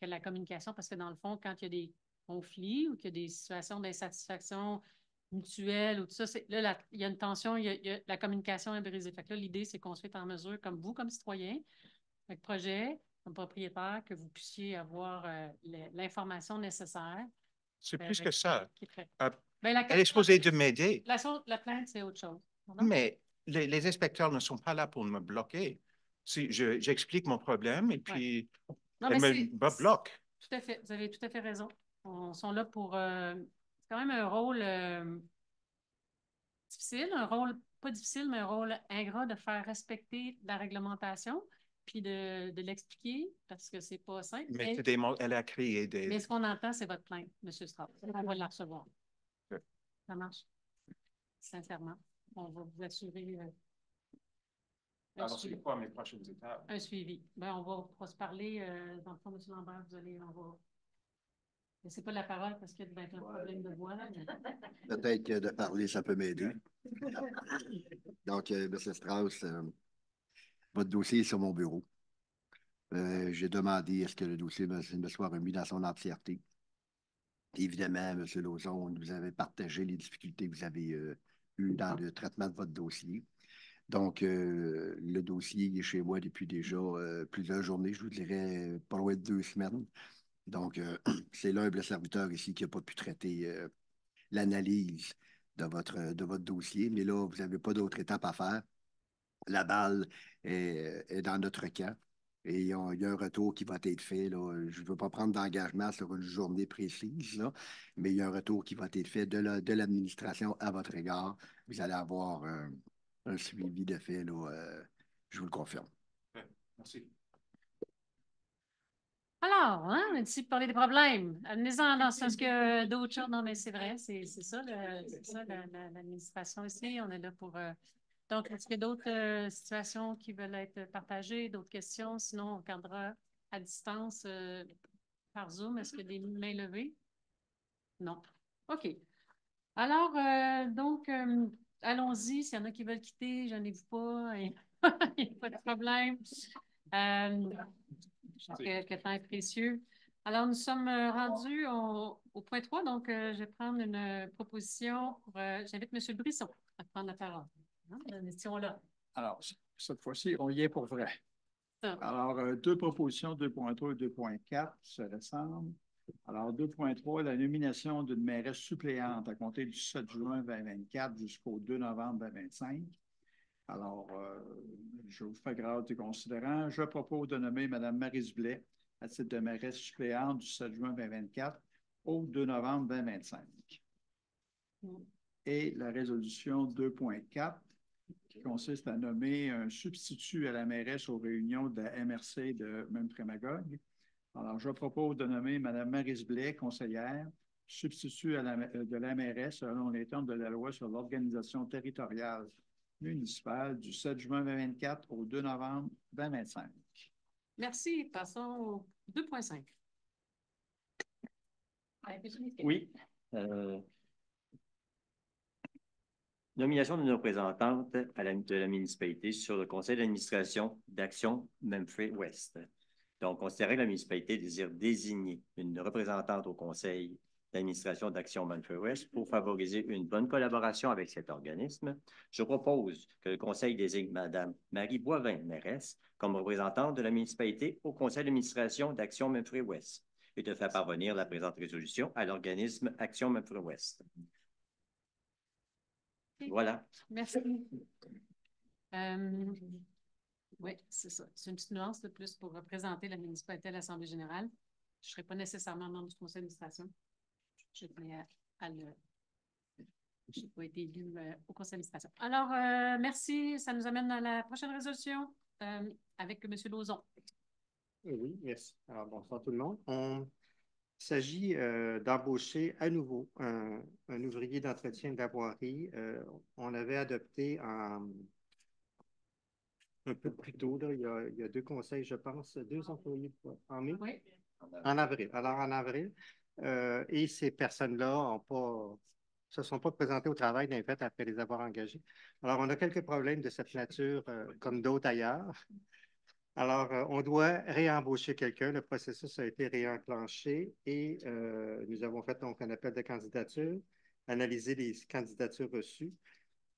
la communication, parce que dans le fond, quand il y a des conflits ou qu'il y a des situations d'insatisfaction mutuelle ou tout ça, là, il y a une tension, la communication est brisée. Fait que là, l'idée, c'est qu'on soit en mesure, comme vous, comme citoyen, avec projet, comme propriétaire, que vous puissiez avoir l'information nécessaire. C'est plus que ça. Ben, Elle est supposée de m'aider. La plainte, c'est autre chose. Mais les inspecteurs ne sont pas là pour me bloquer. Si j'explique mon problème et puis elle me bloque. Tout à fait. Vous avez tout à fait raison. Ils sont là pour... c'est quand même un rôle difficile, un rôle pas difficile, mais un rôle ingrat de faire respecter la réglementation puis de l'expliquer parce que c'est pas simple. Mais elle a créé des... Mais ce qu'on entend, c'est votre plainte, M. Strauss. On va la recevoir. Ça marche. Sincèrement. On va vous assurer... Alors, c'est quoi mes prochaines étapes? Un suivi. Ben, on va se parler. Dans le fond, M. Lambert, on va... Laissez pas la parole parce qu'il y a un problème de voix. Peut-être que de parler, ça peut m'aider. Donc, M. Strauss, votre dossier est sur mon bureau. J'ai demandé à ce que le dossier me soit remis dans son entièreté. Évidemment, M. Lauzon, vous avez partagé les difficultés que vous avez eues dans le traitement de votre dossier. Donc, le dossier est chez moi depuis déjà plusieurs journées, je vous dirais pas loin de 2 semaines. Donc, c'est l'humble serviteur ici qui n'a pas pu traiter l'analyse de votre dossier, mais là, vous n'avez pas d'autre étape à faire. La balle est dans notre camp et il y a un retour qui va être fait. Là. Je ne veux pas prendre d'engagement sur une journée précise, là, mais il y a un retour qui va être fait de l'administration à votre égard. Vous allez avoir un suivi de fait, là, je vous le confirme. Merci. Alors, hein, on est ici pour parler des problèmes. Amenez-en dans le sens que d'autres choses. Non, mais c'est vrai, c'est ça, l'administration ici. On est là pour... Donc, est-ce qu'il y a d'autres situations qui veulent être partagées, d'autres questions? Sinon, on regardera à distance par Zoom. Est-ce qu'il y a des mains levées? Non. OK. Alors, donc, allons-y. S'il y en a qui veulent quitter, j'en ai vu pas. Il n'y a pas de problème. Je pense que le temps est précieux. Alors, nous sommes rendus au point 3. Donc, je vais prendre une proposition. J'invite M. Brisson à prendre la parole. Nous étions là. Alors, cette fois-ci, on y est pour vrai. Alors, 2 propositions, 2.3 et 2.4 se ressemblent. Alors, 2.3, la nomination d'une mairesse suppléante à compter du 7 juin 2024 jusqu'au 2 novembre 2025. Alors, je vous fais grâce des considérants. Je propose de nommer Mme Maryse Blais à titre de mairesse suppléante du 7 juin 2024 au 2 novembre 2025. Et la résolution 2.4 qui consiste à nommer un substitut à la mairesse aux réunions de la MRC de Memphremagog. Alors, je propose de nommer Mme Maryse Blais, conseillère, substitut de la mairesse selon les termes de la loi sur l'organisation territoriale municipale du 7 juin 2024 au 2 novembre 2025. Merci. Passons au 2.5. Oui. Nomination d'une représentante de la municipalité sur le conseil d'administration d'Action Memphrey-Ouest. Donc, considérant que la municipalité désire désigner une représentante au conseil d'administration d'Action Memphrey-Ouest pour favoriser une bonne collaboration avec cet organisme, je propose que le conseil désigne Mme Marie Boivin, mairesse, comme représentante de la municipalité au conseil d'administration d'Action Memphrey-Ouest et de faire parvenir la présente résolution à l'organisme Action Memphrey-Ouest. Voilà. Merci. Oui, c'est ça. C'est une petite nuance de plus pour représenter la municipalité à l'Assemblée générale. Je ne serai pas nécessairement membre du conseil d'administration. Je n'ai pas été élue au conseil d'administration. Alors, merci. Ça nous amène à la prochaine résolution avec M. Lauzon. Oui, merci. Alors, bonsoir tout le monde. Il s'agit d'embaucher à nouveau un ouvrier d'entretien de la voirie. On avait adopté un peu plus tôt, là, il y a 2 conseils, je pense, 2 employés en mai? Oui. En avril. Alors, en avril. Et ces personnes-là se sont pas présentées au travail, en fait, après les avoir engagés. Alors, on a quelques problèmes de cette nature, comme d'autres ailleurs. Alors, on doit réembaucher quelqu'un. Le processus a été réenclenché et nous avons fait donc un appel de candidature, analysé les candidatures reçues.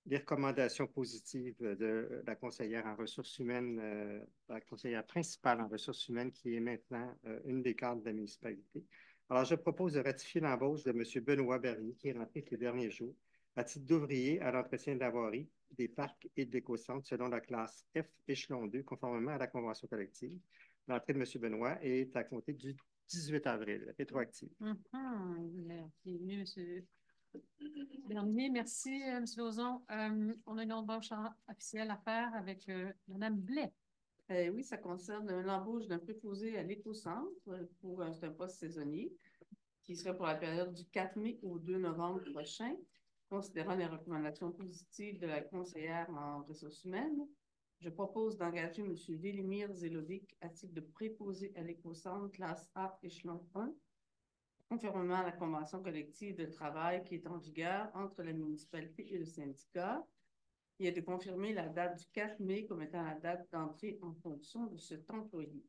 les recommandations positives de la conseillère en ressources humaines, la conseillère principale en ressources humaines, qui est maintenant une des cadres de la municipalité. Alors, je propose de ratifier l'embauche de M. Benoît Bernier, qui est rentré ces derniers jours, à titre d'ouvrier à l'entretien de la voirie, des parcs et de l'éco-centre selon la classe F échelon 2, conformément à la convention collective. L'entrée de M. Benoît est à compter du 18 avril, rétroactive. Bienvenue, M. Bernier. Merci, M. Lauzon. On a une embauche officielle à faire avec Mme Blais. Oui, ça concerne l'embauche d'un préposé à l'éco-centre pour un poste saisonnier qui serait pour la période du 4 mai au 2 novembre prochain. Considérant les recommandations positives de la conseillère en ressources humaines, je propose d'engager M. Vélimir Zelovic à titre de préposé à l'éco-centre classe A échelon 1, conformément à la convention collective de travail qui est en vigueur entre la municipalité et le syndicat, et de confirmer la date du 4 mai comme étant la date d'entrée en fonction de cet employé.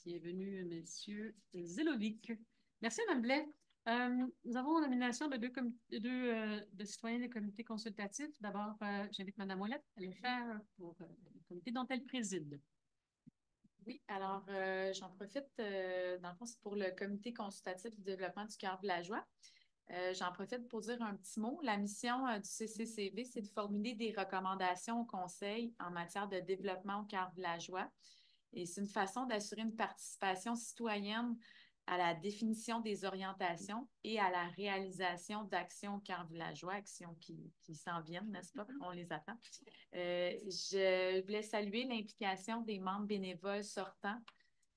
Bienvenue, M. Zelovic. Merci, Mme Blais. Nous avons la nomination de deux citoyens des comités consultatifs. D'abord, j'invite Mme Ouellette à le faire pour le comité dont elle préside. Oui, alors j'en profite, dans le fond, c'est pour le comité consultatif du développement du cœur villageois. J'en profite pour dire un petit mot. La mission du CCCV, c'est de formuler des recommandations au conseil en matière de développement au cœur villageois. Et c'est une façon d'assurer une participation citoyenne à la définition des orientations et à la réalisation d'actions au cœur villageois, actions qui s'en viennent, n'est-ce pas? On les attend. Je voulais saluer l'implication des membres bénévoles sortants.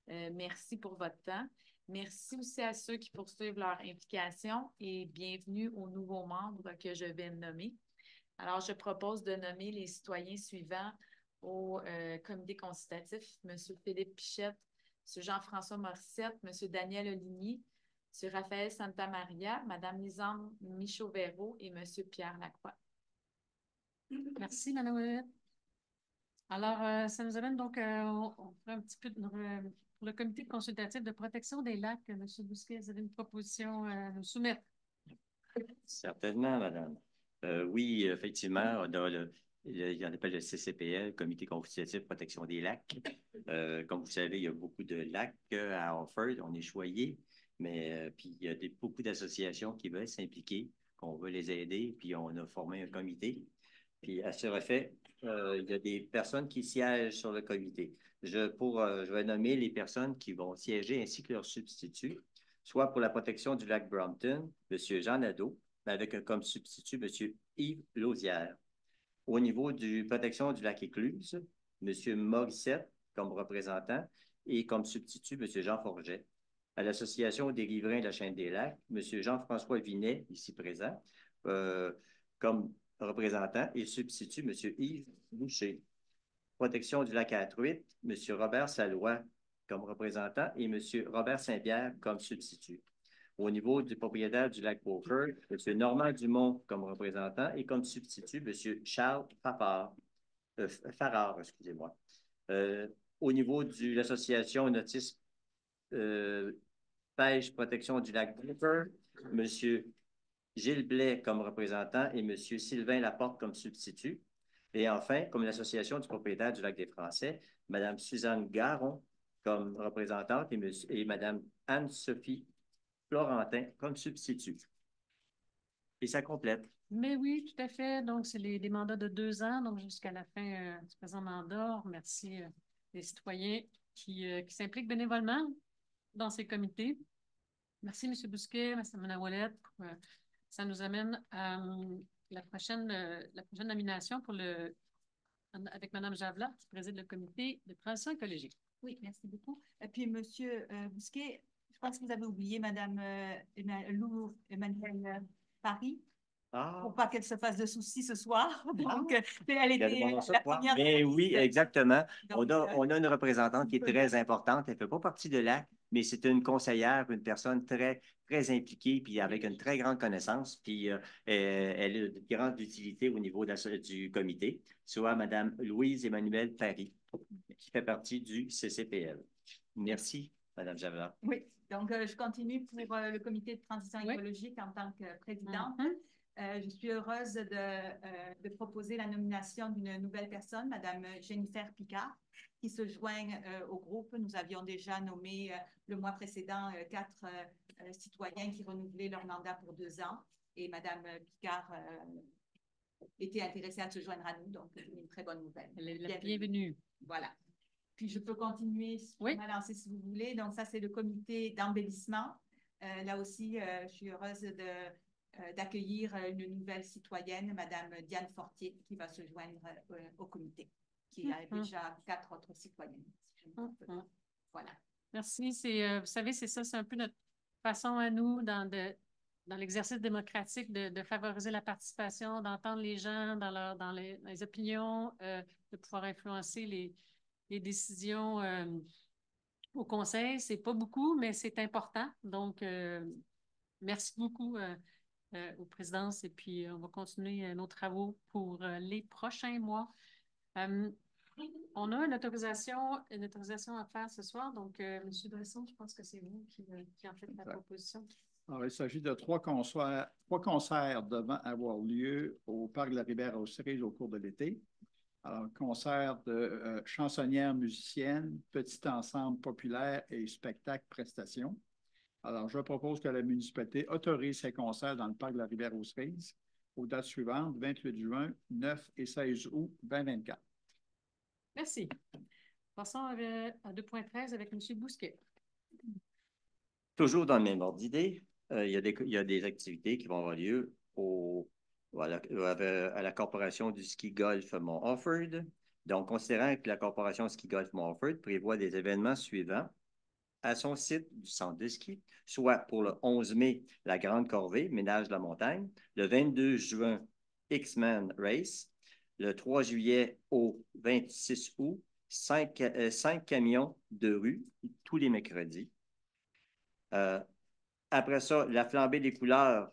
Merci pour votre temps. Merci aussi à ceux qui poursuivent leur implication et bienvenue aux nouveaux membres que je vais nommer. Alors, je propose de nommer les citoyens suivants au comité consultatif: M. Philippe Pichette, M. Jean-François Morissette, M. Daniel Oligny, M. Raphaël Santamaria, Mme Lisanne Michaud-Véraud et M. Pierre Lacroix. Merci, Mme Ouellette. Alors, ça nous amène donc, on fera un petit peu pour le comité consultatif de protection des lacs. M. Bousquet, vous avez une proposition à nous soumettre? Certainement, madame. Oui, effectivement, on a il en appelle le CCPL, Comité consultatif de protection des lacs. Comme vous savez, il y a beaucoup de lacs à Orford, on est choyé, mais puis il y a beaucoup d'associations qui veulent s'impliquer, qu'on veut les aider, puis on a formé un comité. Puis à ce effet, il y a des personnes qui siègent sur le comité. Je vais nommer les personnes qui vont siéger ainsi que leurs substituts, soit pour la protection du lac Brompton, M. Jean Nadeau, avec comme substitut M. Yves Lausière. Au niveau de protection du lac Écluse, M. Morissette comme représentant et comme substitut M. Jean Forget. À l'Association des riverains de la Chaîne des Lacs, M. Jean-François Vinet, ici présent, comme représentant et substitut M. Yves Boucher. Protection du lac à la truite, M. Robert Salois comme représentant et M. Robert Saint-Pierre comme substitut. Au niveau du propriétaire du lac Beaufort, M. Normand Dumont comme représentant et comme substitut, M. Charles Farrar, excusez-moi. Au niveau de l'association Nautisme Pêche Protection du lac Beaufort, M. Gilles Blais comme représentant et M. Sylvain Laporte comme substitut. Et enfin, comme l'association du propriétaire du lac des Français, Mme Suzanne Garon comme représentante et Mme Anne-Sophie Florentin comme substitut. Et ça complète. Mais oui, tout à fait. Donc, c'est des mandats de 2 ans, donc jusqu'à la fin du présent mandat. Merci les citoyens qui s'impliquent bénévolement dans ces comités. Merci, M. Bousquet, Mme Ouellette. Ça nous amène à la prochaine nomination avec Mme Javela, qui préside le comité de transition écologique. Oui, merci beaucoup. Et puis, M. Bousquet, je pense que vous avez oublié Mme Emmanuelle Paris. Pour pas qu'elle se fasse de soucis ce soir. Donc, elle était la première. Mais oui, exactement. Donc, on a une représentante qui est très importante. Elle ne fait pas partie de l'AC, mais c'est une conseillère, une personne très, très impliquée, puis avec une très grande connaissance. Puis elle a de grande utilité au niveau du comité, soit Mme Louise Emmanuelle Paris, qui fait partie du CCPL. Merci, Mme Javela. Oui, donc je continue pour le comité de transition écologique en tant que présidente. Je suis heureuse de proposer la nomination d'une nouvelle personne, Mme Jennifer Picard, qui se joigne au groupe. Nous avions déjà nommé le mois précédent 4 citoyens qui renouvelaient leur mandat pour 2 ans. Et Mme Picard était intéressée à se joindre à nous, donc une très bonne nouvelle. Bienvenue. Voilà. Puis je peux continuer sur ma lancée si vous voulez. Donc ça, c'est le comité d'embellissement. Là aussi, je suis heureuse d'accueillir une nouvelle citoyenne, Mme Diane Fortier, qui va se joindre au comité, qui a déjà 4 autres citoyennes. Voilà. Merci. Vous savez, c'est ça, c'est un peu notre façon à nous dans l'exercice démocratique de favoriser la participation, d'entendre les gens dans les opinions, de pouvoir influencer les décisions au conseil. C'est pas beaucoup, mais c'est important. Donc, merci beaucoup aux présidences et puis on va continuer nos travaux pour les prochains mois. On a une autorisation à faire ce soir. Donc, M. Bresson, je pense que c'est vous qui en faites la proposition. Alors, il s'agit de 3 concerts devant avoir lieu au Parc de la Rivière aux Cerises au cours de l'été. Alors, concert de chansonnières musiciennes, petit ensemble populaire et spectacle prestations. Alors, je propose que la municipalité autorise ces concerts dans le Parc de la Rivière aux Cerises aux dates suivantes, 28 juin, 9 et 16 août 2024. Merci. Passons à 2.13 avec M. Bousquet. Toujours dans le même ordre d'idée, il y a des activités qui vont avoir lieu à la Corporation du ski golf Mont-Offord. Donc, considérant que la Corporation ski golf Mont-Offord prévoit des événements suivants à son site du centre de ski, soit pour le 11 mai, la Grande Corvée, Ménage de la Montagne, le 22 juin, X-Man Race, le 3 juillet au 26 août, 5 camions de rue tous les mercredis. Après ça, la flambée des couleurs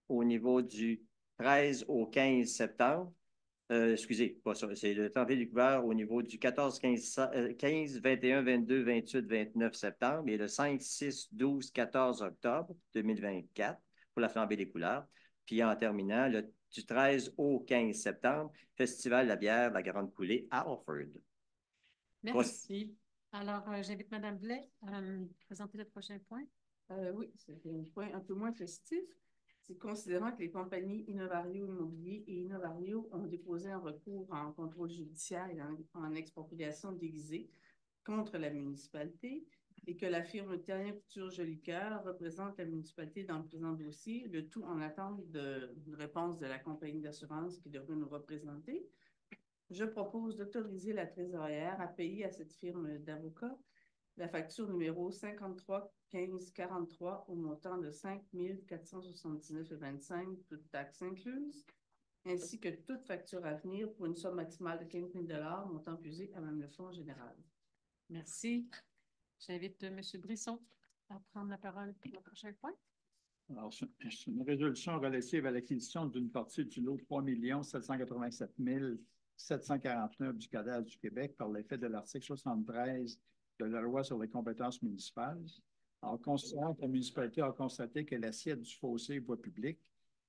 au niveau du 13 au 15 septembre. Excusez, pas ça. C'est la flambée des couleurs au niveau du 14, 15, 21, 22, 28, 29 septembre et le 5, 6, 12, 14 octobre 2024 pour la flambée des couleurs. Puis en terminant, du 13 au 15 septembre, Festival de la bière La Grande Coulée à Offord. Merci. Alors, j'invite Mme Blais à présenter le prochain point. Oui, c'est un point un peu moins festif. C'est considérant que les compagnies Innovario Immobilier et Innovario ont déposé un recours en contrôle judiciaire et en expropriation déguisée contre la municipalité et que la firme Terrien Couture Jolicoeur représente la municipalité dans le présent dossier, le tout en attente d'une réponse de la compagnie d'assurance qui devrait nous représenter. Je propose d'autoriser la trésorière à payer à cette firme d'avocats la facture numéro 53 15 43 au montant de 5 479,25, toutes taxes incluses, ainsi que toute facture à venir pour une somme maximale de 15 000 $, montant puisé à même le fonds général. Merci. J'invite M. Brisson à prendre la parole pour le prochain point. Alors, c'est une résolution relative à l'acquisition d'une partie du lot 3 787 749 du cadastre du Québec par l'effet de l'article 73 de la loi sur les compétences municipales. En considérant que la municipalité a constaté que l'assiette du fossé voie publique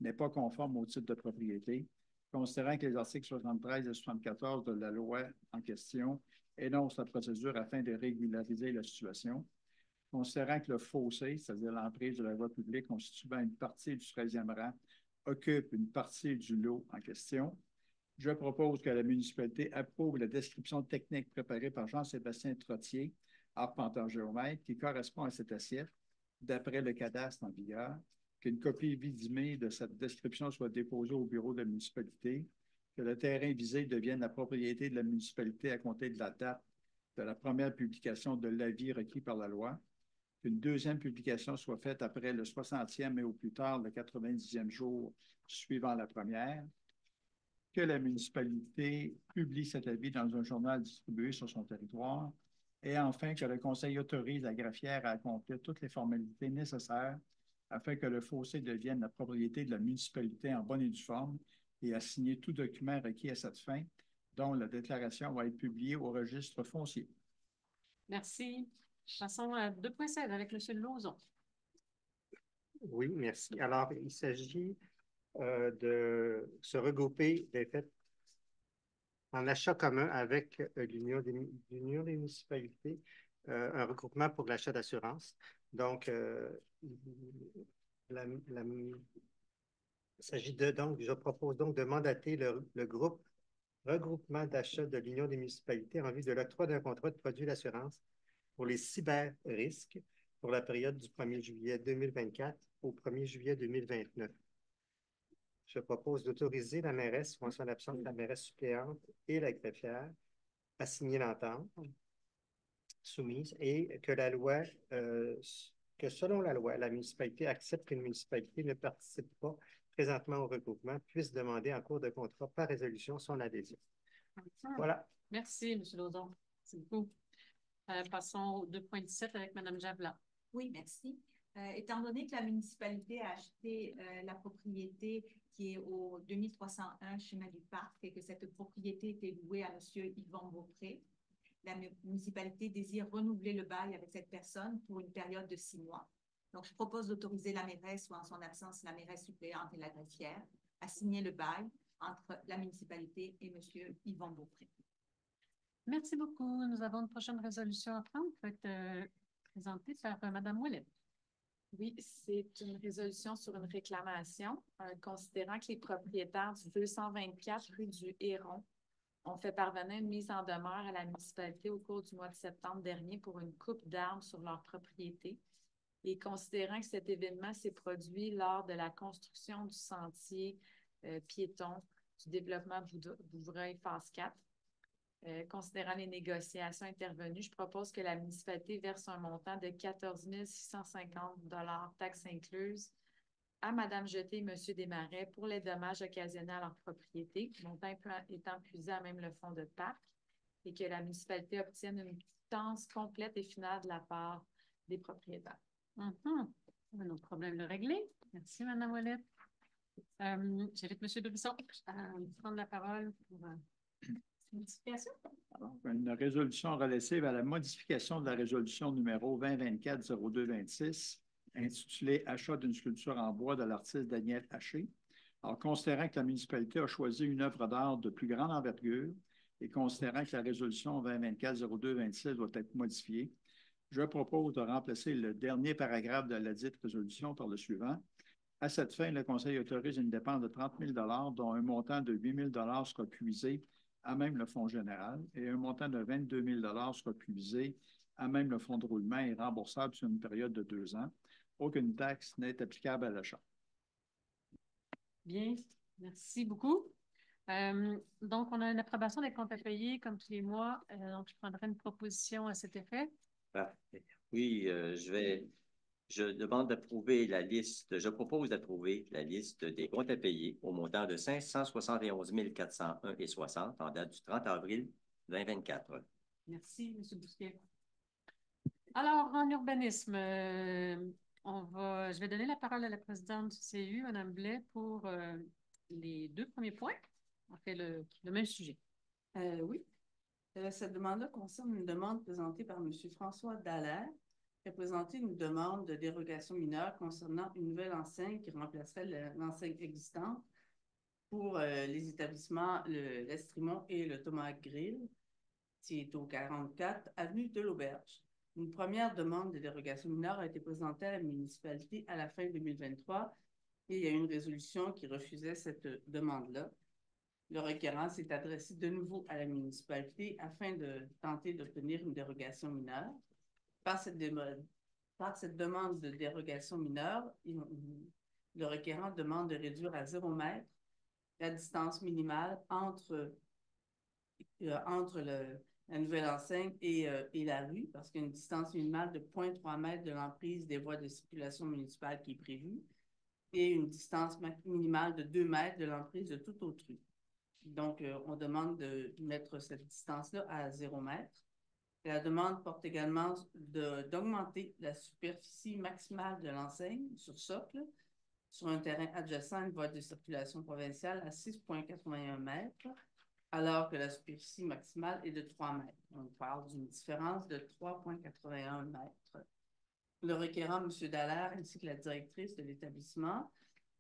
n'est pas conforme au titre de propriété, considérant que les articles 73 et 74 de la loi en question énoncent la procédure afin de régulariser la situation, considérant que le fossé, c'est-à-dire l'emprise de la voie publique constituant une partie du 13e rang, occupe une partie du lot en question, je propose que la municipalité approuve la description technique préparée par Jean-Sébastien Trottier, arpenteur géomètre, qui correspond à cette assiette, d'après le cadastre en vigueur, qu'une copie vidimée de cette description soit déposée au bureau de la municipalité, que le terrain visé devienne la propriété de la municipalité à compter de la date de la première publication de l'avis requis par la loi, qu'une deuxième publication soit faite après le 60e et au plus tard le 90e jour suivant la première, que la municipalité publie cet avis dans un journal distribué sur son territoire et enfin que le Conseil autorise la greffière à accomplir toutes les formalités nécessaires afin que le fossé devienne la propriété de la municipalité en bonne et due forme et à signer tout document requis à cette fin, dont la déclaration va être publiée au registre foncier. Merci. Passons à 2.16 avec M. Lauzon. Oui, merci. Alors, il s'agit de se regrouper, en fait, en achat commun avec l'Union des municipalités, un regroupement pour l'achat d'assurance. Donc, il s'agit donc, je propose donc de mandater le groupe regroupement d'achat de l'Union des municipalités en vue de l'octroi d'un contrat de produit d'assurance pour les cyber-risques pour la période du 1er juillet 2024 au 1er juillet 2029. Je propose d'autoriser la mairesse, ou en son absence, la mairesse suppléante et la greffière à signer l'entente soumise et que que selon la loi, la municipalité accepte qu'une municipalité ne participe pas présentement au regroupement, puisse demander en cours de contrat par résolution son adhésion. Voilà. Merci, M. Lauzon. C'est beaucoup. Passons au 2.17 avec Mme Javla. Oui, merci. Étant donné que la municipalité a acheté la propriété qui est au 2301 chemin du Parc et que cette propriété était louée à M. Yvon Beaupré, la municipalité désire renouveler le bail avec cette personne pour une période de 6 mois. Donc, je propose d'autoriser la mairesse ou en son absence la mairesse suppléante et la greffière à signer le bail entre la municipalité et M. Yvon Beaupré. Merci beaucoup. Nous avons une prochaine résolution à prendre qui va être présentée par Mme Ouellet. Oui, c'est une résolution sur une réclamation, considérant que les propriétaires du 224 rue du Héron ont fait parvenir une mise en demeure à la municipalité au cours du mois de septembre dernier pour une coupe d'arbres sur leur propriété. Et considérant que cet événement s'est produit lors de la construction du sentier piéton du développement Bouvreuil phase 4, considérant les négociations intervenues, je propose que la municipalité verse un montant de 14 650 $ taxes incluses à Mme Jeté et M. Desmarais pour les dommages occasionnés à leur propriété, montant étant puisé à même le fonds de parc, et que la municipalité obtienne une quittance complète et finale de la part des propriétaires. Nos problèmes le régler. Merci, Mme Ouellet. J'invite M. Brisson à prendre la parole pour modification. Alors, une résolution relative à la modification de la résolution numéro 2024-0226 intitulée « Achat d'une sculpture en bois de l'artiste Daniel Haché ». Alors, considérant que la municipalité a choisi une œuvre d'art de plus grande envergure et considérant que la résolution 2024-0226 doit être modifiée, je propose de remplacer le dernier paragraphe de la dite résolution par le suivant. À cette fin, le Conseil autorise une dépense de 30 000 $, dont un montant de 8 000 $ sera puisé à même le fonds général et un montant de 22 000 $ sera puisé à même le fonds de roulement et remboursable sur une période de 2 ans. Aucune taxe n'est applicable à l'achat. Bien, merci beaucoup. Donc, on a une approbation des comptes à payer comme tous les mois. Donc, je prendrai une proposition à cet effet. Parfait. Oui, je demande d'approuver la liste, je propose d'approuver la liste des comptes à payer au montant de 571 401,60 en date du 30 avril 2024. Merci, M. Bousquet. Alors, en urbanisme, je vais donner la parole à la présidente du CU, Mme Blais, pour les 2 premiers points. On fait le même sujet. Oui. Cette demande-là concerne une demande présentée par M. François Dallaire, qui a présenté une demande de dérogation mineure concernant une nouvelle enseigne qui remplacerait l'enseigne existante pour les établissements l'Estrimont et le Tomahawk Grill, qui est au 44 avenue de l'Auberge. Une première demande de dérogation mineure a été présentée à la municipalité à la fin 2023 et il y a eu une résolution qui refusait cette demande-là. Le requérant s'est adressé de nouveau à la municipalité afin de tenter d'obtenir une dérogation mineure. Par cette demande de dérogation mineure, le requérant demande de réduire à 0 mètre la distance minimale entre la nouvelle enseigne et la rue, parce qu'il y a une distance minimale de 0,3 mètre de l'emprise des voies de circulation municipale qui est prévue et une distance minimale de 2 mètres de l'emprise de toute autre rue. Donc, on demande de mettre cette distance-là à 0 mètre. La demande porte également d'augmenter la superficie maximale de l'enseigne sur socle, sur un terrain adjacent à une voie de circulation provinciale à 6,81 mètres, alors que la superficie maximale est de 3 mètres. On parle d'une différence de 3,81 mètres. Le requérant, M. Dallaire, ainsi que la directrice de l'établissement,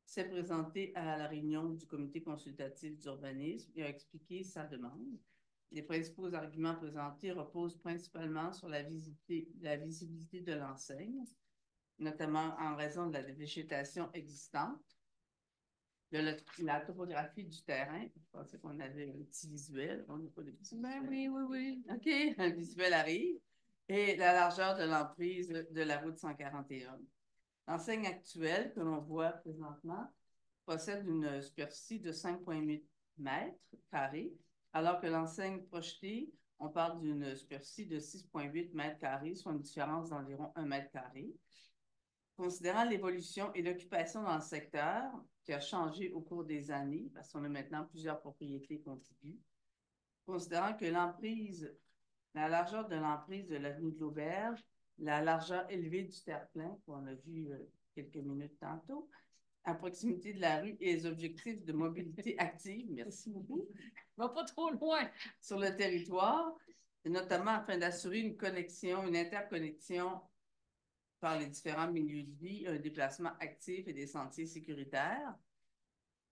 s'est présenté à la réunion du comité consultatif d'urbanisme et a expliqué sa demande. Les principaux arguments présentés reposent principalement sur la visibilité de l'enseigne, notamment en raison de la végétation existante, de la topographie du terrain. Je pensais qu'on avait un petit visuel. On n'a pas de petit visuel. Oui, oui, oui. OK, un visuel arrive. Et la largeur de l'emprise de la route 141. L'enseigne actuelle que l'on voit présentement possède une superficie de 5,8 mètres carrés, alors que l'enseigne projetée, on parle d'une superficie de 6,8 mètres carrés, soit une différence d'environ 1 mètre carré. Considérant l'évolution et l'occupation dans le secteur, qui a changé au cours des années, parce qu'on a maintenant plusieurs propriétés contiguës, considérant que la largeur de l'emprise de l'avenue de l'Auberge, la largeur élevée du terre-plein, qu'on a vu quelques minutes tantôt, à proximité de la rue et les objectifs de mobilité active, merci beaucoup, va pas trop loin, sur le territoire, et notamment afin d'assurer une interconnexion par les différents milieux de vie, un déplacement actif et des sentiers sécuritaires.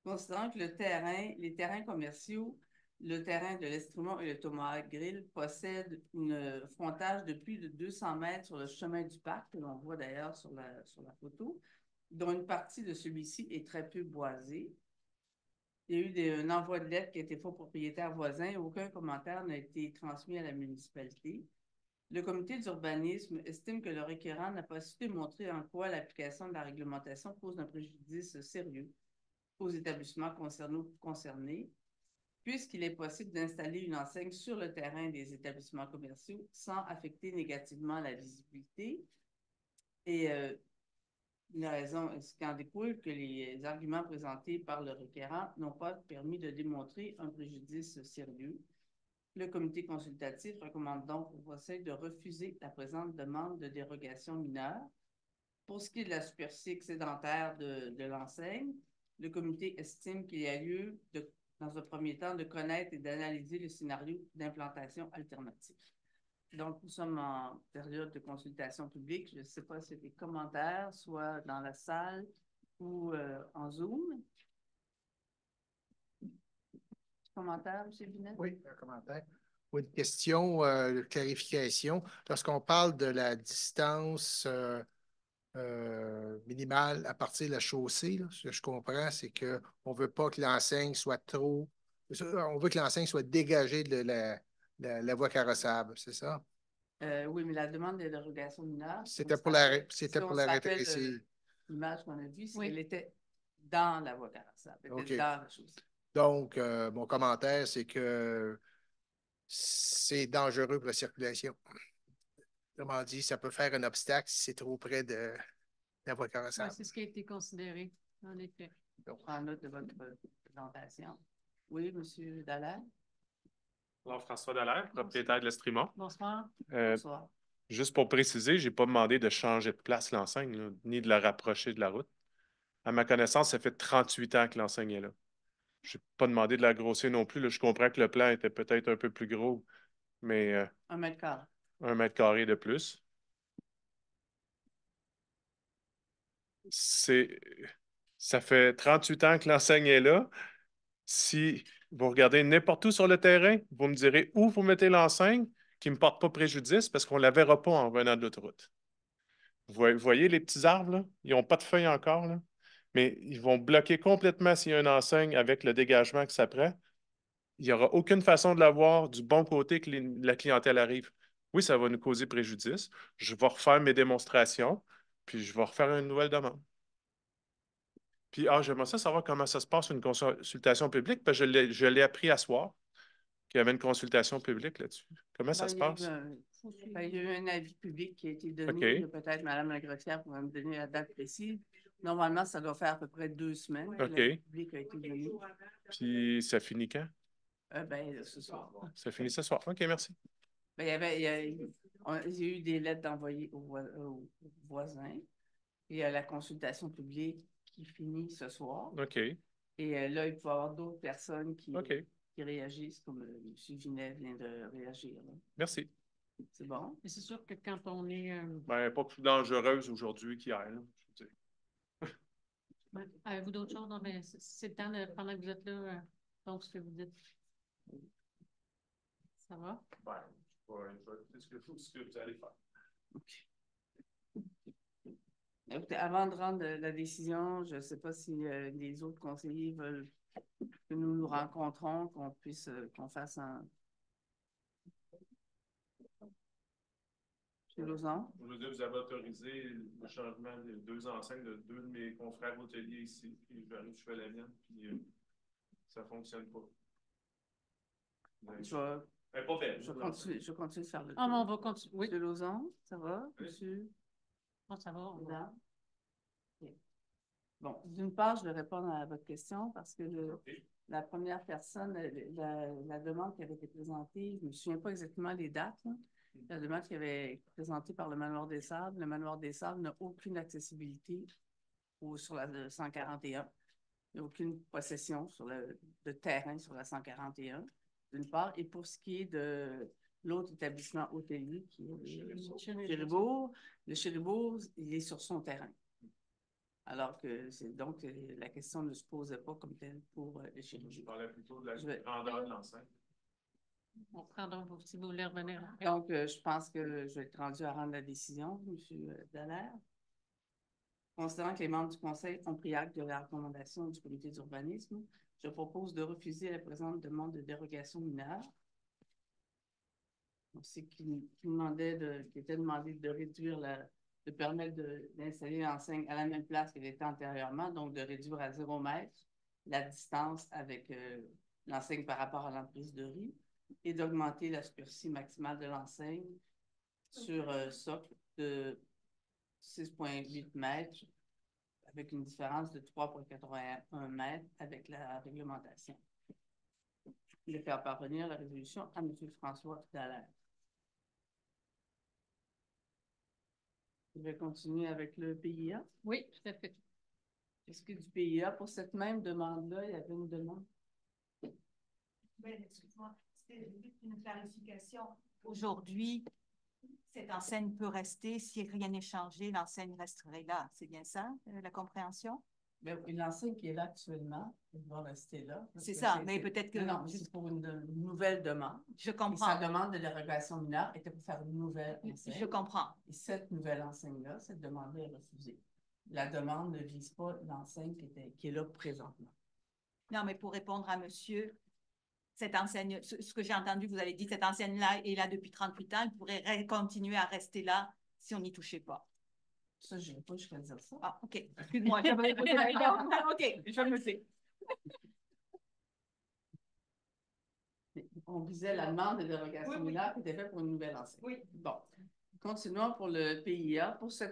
Considérant que les terrains commerciaux, le terrain de l'Estremont et le Tomahawk Grill possèdent un frontage de plus de 200 mètres sur le chemin du parc, que l'on voit d'ailleurs sur la photo, dont une partie de celui-ci est très peu boisée. Il y a eu un envoi de lettres qui a été fait aux propriétaires voisins et aucun commentaire n'a été transmis à la municipalité. Le comité d'urbanisme estime que le requérant n'a pas su démontrer en quoi l'application de la réglementation cause un préjudice sérieux aux établissements concernés, puisqu'il est possible d'installer une enseigne sur le terrain des établissements commerciaux sans affecter négativement la visibilité. Et la raison, ce qui en découle, que les arguments présentés par le requérant n'ont pas permis de démontrer un préjudice sérieux. Le comité consultatif recommande donc au Conseil de refuser la présente demande de dérogation mineure. Pour ce qui est de la superficie excédentaire de l'enseigne, le comité estime qu'il y a lieu, dans un premier temps, de connaître et d'analyser le scénario d'implantation alternative. Donc, nous sommes en période de consultation publique. Je ne sais pas s'il y a des commentaires, soit dans la salle ou en Zoom. Commentaire, M. Binet? Oui, un commentaire. Ou une question de clarification. Lorsqu'on parle de la distance minimale à partir de la chaussée, là, ce que je comprends, c'est qu'on ne veut pas que l'enseigne soit trop... On veut que l'enseigne soit dégagée de la voie carrossable, c'est ça? Oui, mais la demande de dérogation mineure... C'était pour l'arrêter ici. L'image qu'on a vue, c'est qu'elle était dans la voie carrossable. Elle était dans la chaussée. Donc, mon commentaire, c'est que c'est dangereux pour la circulation. Autrement dit, ça peut faire un obstacle si c'est trop près de la voie carrossable. Oui, c'est ce qui a été considéré, en effet. Donc, en note de votre présentation. Oui, M. Dallaire? Alors, François Dallaire, propriétaire de l'Estremont. Bonsoir. Bonsoir. Juste pour préciser, je n'ai pas demandé de changer de place l'enseigne, ni de la rapprocher de la route. À ma connaissance, ça fait 38 ans que l'enseigne est là. Je n'ai pas demandé de la grossir non plus. Là, je comprends que le plan était peut-être un peu plus gros, mais... 1 mètre carré. 1 mètre carré de plus. Ça fait 38 ans que l'enseigne est là. Si vous regardez n'importe où sur le terrain, vous me direz où vous mettez l'enseigne qui ne me porte pas préjudice parce qu'on ne la verra pas en venant de l'autoroute. Vous voyez les petits arbres, là? Ils n'ont pas de feuilles encore, là? Mais ils vont bloquer complètement s'il y a une enseigne avec le dégagement que ça prend. Il n'y aura aucune façon de la voir du bon côté que la clientèle arrive. Oui, ça va nous causer préjudice. Je vais refaire mes démonstrations, puis je vais refaire une nouvelle demande. Puis, j'aimerais ça savoir comment ça se passe une consultation publique, parce que je l'ai appris à soir qu'il y avait une consultation publique là-dessus. Comment ça se passe? Il y a eu un avis public qui a été donné. Peut-être Mme Lagrottière pourrait me donner la date précise. Normalement, ça doit faire à peu près 2 semaines que l'avis public a été donné. Puis, ça finit quand? Ce soir. Ça finit ce soir. OK, merci. Il y a eu des lettres d'envoyer aux voisins. Il y a la consultation publique qui finit ce soir. OK. Et là, il peut y avoir d'autres personnes qui réagissent, comme M. Vinet vient de réagir. Là. Merci. C'est bon? Et c'est sûr que quand on est... pas plus dangereuse aujourd'hui qu'hier. Avez-vous d'autres choses? Non, mais c'est le temps, pendant que vous êtes là, donc ce que vous dites. Ça va? Ben, je vais écouter ce que vous allez faire. OK. Écoutez, avant de rendre la décision, je ne sais pas si les autres conseillers veulent que nous nous rencontrons, qu'on puisse, qu'on fasse un... Je veux dire, vous avez autorisé le changement de 2 enseignes de 2 de mes confrères hôteliers ici, puis j'arrive, je fais la mienne, puis ça ne fonctionne pas. Pas belle. Je continue de faire le tour. Ah, mais on va continuer. Oui. Monsieur Lauzon, ça va? Oui. Monsieur? Oh, ça va. Okay. Bon, d'une part, je vais répondre à votre question parce que la première personne, la demande qui avait été présentée, je ne me souviens pas exactement les dates, là. La demande qui avait été présentée par le Manoir des Sables. Le Manoir des Sables n'a aucune accessibilité sur la 141. Il n'y a aucune possession de terrain sur la 141, d'une part. Et pour ce qui est de l'autre établissement hôtelier, qui est le Chéribourg, il est sur son terrain. Alors que donc la question ne se posait pas comme telle pour le Chéribourg. Je parlais plutôt de la grandeur de l'enceinte. On prend donc, si vous voulez revenir. Donc, je pense que je vais être rendu à rendre la décision, M. Dallaire. Considérant que les membres du Conseil ont pris acte de la recommandation du comité d'urbanisme, je propose de refuser la présente demande de dérogation mineure. C'est qui était demandé de réduire de permettre d'installer l'enseigne à la même place qu'elle était antérieurement, donc de réduire à 0 mètre la distance avec l'enseigne par rapport à l'emprise de riz et d'augmenter la superficie maximale de l'enseigne sur socle de 6,8 mètres avec une différence de 3,81 mètres avec la réglementation. Je vais faire parvenir la résolution à M. François Dallaire. Je vais continuer avec le PIA. Oui, tout à fait. Est-ce que du PIA, pour cette même demande-là, il y avait une demande? Oui, excuse-moi, c'était juste une clarification. Aujourd'hui, cette enseigne peut rester, si rien n'est changé, l'enseigne resterait là. C'est bien ça, la compréhension? Bien, l'enseigne qui est là actuellement, elle va rester là. C'est ça, mais peut-être que... Non, c'est pour une nouvelle demande. Je comprends. Et sa demande de dérogation mineure était pour faire une nouvelle enseigne. Je comprends. Et cette nouvelle enseigne-là, cette demande-là est refusée. La demande ne vise pas l'enseigne qui est là présentement. Non, mais pour répondre à monsieur, cette enseigne, ce que j'ai entendu, vous avez dit, cette enseigne-là est là depuis 38 ans, elle pourrait continuer à rester là si on n'y touchait pas. Ça, je n'ai pas jusqu'à dire ça. Ah, OK. Excuse-moi, j'avais posé la question. OK, je me sais. On visait la demande de dérogation mineure qui était faite pour une nouvelle enseigne. Oui. Bon. Continuons pour le PIA. Pour ce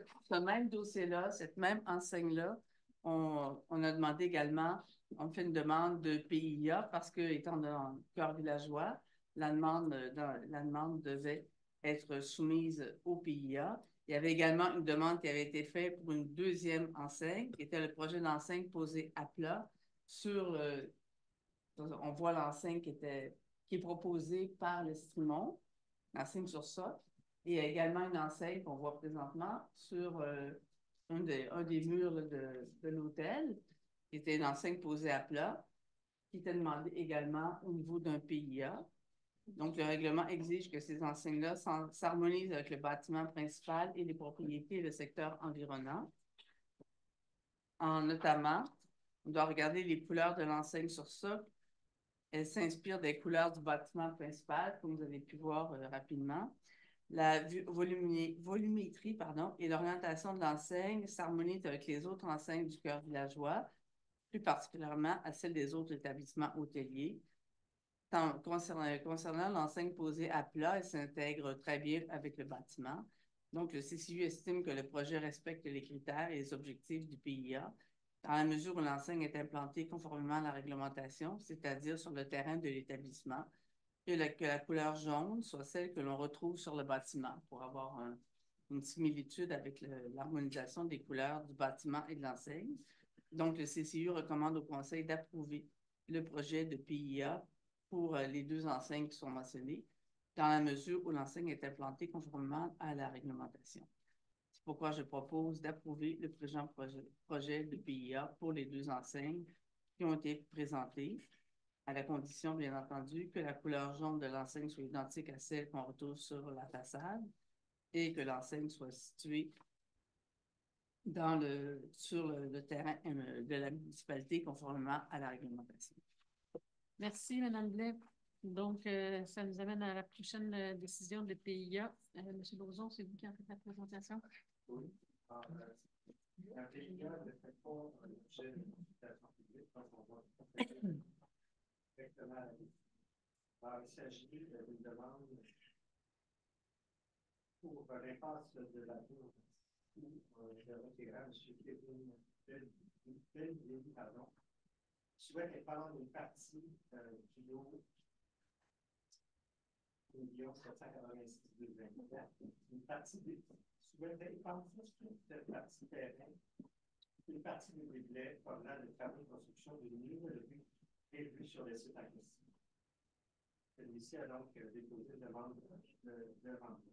même dossier-là, cette même enseigne-là, on a demandé également, on fait une demande de PIA parce que, étant dans le cœur villageois, la demande devait être soumise au PIA. Il y avait également une demande qui avait été faite pour une deuxième enseigne, qui était le projet d'enseigne posé à plat sur on voit l'enseigne qui est proposée par le Strimont, l'enseigne sur ça. Et il y a également une enseigne qu'on voit présentement sur un des murs là, de l'hôtel, qui était une enseigne posée à plat, qui était demandée également au niveau d'un PIA. Donc, le règlement exige que ces enseignes-là s'harmonisent avec le bâtiment principal et les propriétés et le secteur environnant. Notamment, on doit regarder les couleurs de l'enseigne sur ça. Elle s'inspire des couleurs du bâtiment principal, comme vous avez pu voir rapidement. La volumétrie et l'orientation de l'enseigne s'harmonisent avec les autres enseignes du cœur villageois, plus particulièrement à celles des autres établissements hôteliers. Concernant l'enseigne posée à plat, elle s'intègre très bien avec le bâtiment. Donc, le CCU estime que le projet respecte les critères et les objectifs du PIA, dans la mesure où l'enseigne est implantée conformément à la réglementation, c'est-à-dire sur le terrain de l'établissement, et que la couleur jaune soit celle que l'on retrouve sur le bâtiment pour avoir une similitude avec l'harmonisation des couleurs du bâtiment et de l'enseigne. Donc, le CCU recommande au Conseil d'approuver le projet de PIA pour les deux enseignes qui sont mentionnées, dans la mesure où l'enseigne est implantée conformément à la réglementation. C'est pourquoi je propose d'approuver le présent projet de PIA pour les 2 enseignes qui ont été présentées, à la condition, bien entendu, que la couleur jaune de l'enseigne soit identique à celle qu'on retrouve sur la façade et que l'enseigne soit située sur le terrain de la municipalité conformément à la réglementation. Merci, Mme Blais. Donc, ça nous amène à la prochaine décision de PIA. M. Lauzon, c'est vous qui en faites la présentation? Oui. La PIA ne fait pas l'objet de consultation publique, donc on va directement à la liste. Alors, il s'agit d'une demande pour l'impasse de la Tour où le retirant, M. Kevin Bellier, souhaite étendre une partie du lot 1 786 224. Une partie souhaite étendre juste cette partie terrain, une partie des déblais provenant de travaux de construction d'une nouvelle rue prévue sur le site en question. Celui-ci a donc déposé une demande de remblai.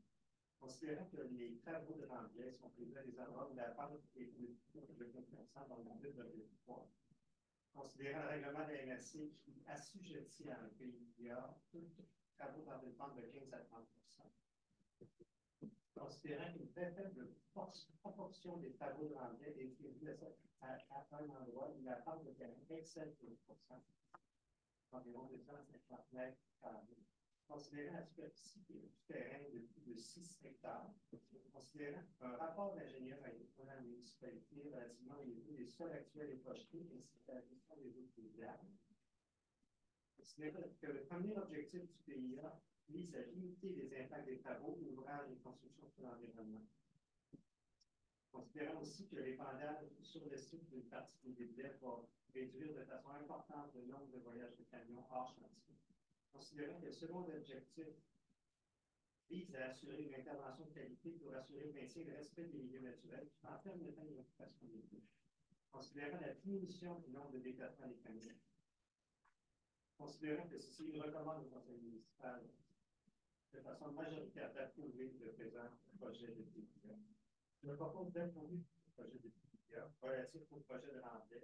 Considérant que les travaux de remblai sont prévus à des endroits où la pente est plus de 20% dans le but de l'histoire, considérant le règlement de la MRC qui assujettit à un PIA tous les travaux dans une pente de 15 à 30%, considérant qu'une très faible proportion des travaux de remblai est prévue à un endroit où la pente de terrain excède 15%, environ 250 mètres carrés, considérant la superficie du terrain de plus de 6 hectares, considérant un rapport d'ingénieur à la municipalité relativement au niveau des sols actuels et projetés, ainsi que la gestion des eaux pluviales, considérant que le premier objectif du PIA vise à limiter les impacts des travaux, ouvrages et constructions sur l'environnement. Considérant aussi que l'épandage sur le site d'une partie des déblais va réduire de façon importante le nombre de voyages de camions hors chantier. Considérant que le second objectif vise à assurer une intervention de qualité pour assurer le maintien et le respect des milieux naturels tout en permettant une occupation des lieux. Considérant la diminution du nombre de déplacements des camions. Considérant que ceci recommande au conseil municipal de façon majoritaire d'approuver le présent projet de PIA. Je propose d'approuver le projet de PIA relatif au projet de remblai,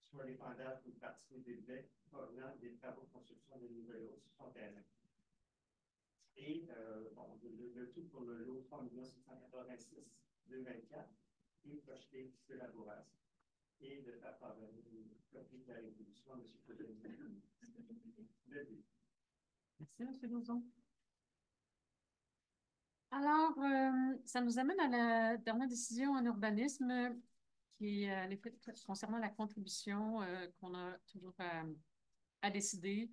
soit l'épandage d'une partie des déblais provenant des travaux de construction de nouvelles eaux sur son terrain. Et le tout pour le lot 3 786 224 et projeté de la bourrasse. Et de faire parvenir une copie de la résolution de M. Coudray. Merci, M. Lauzon. Alors, ça nous amène à la dernière décision en urbanisme qui est concernant la contribution qu'on a toujours à décider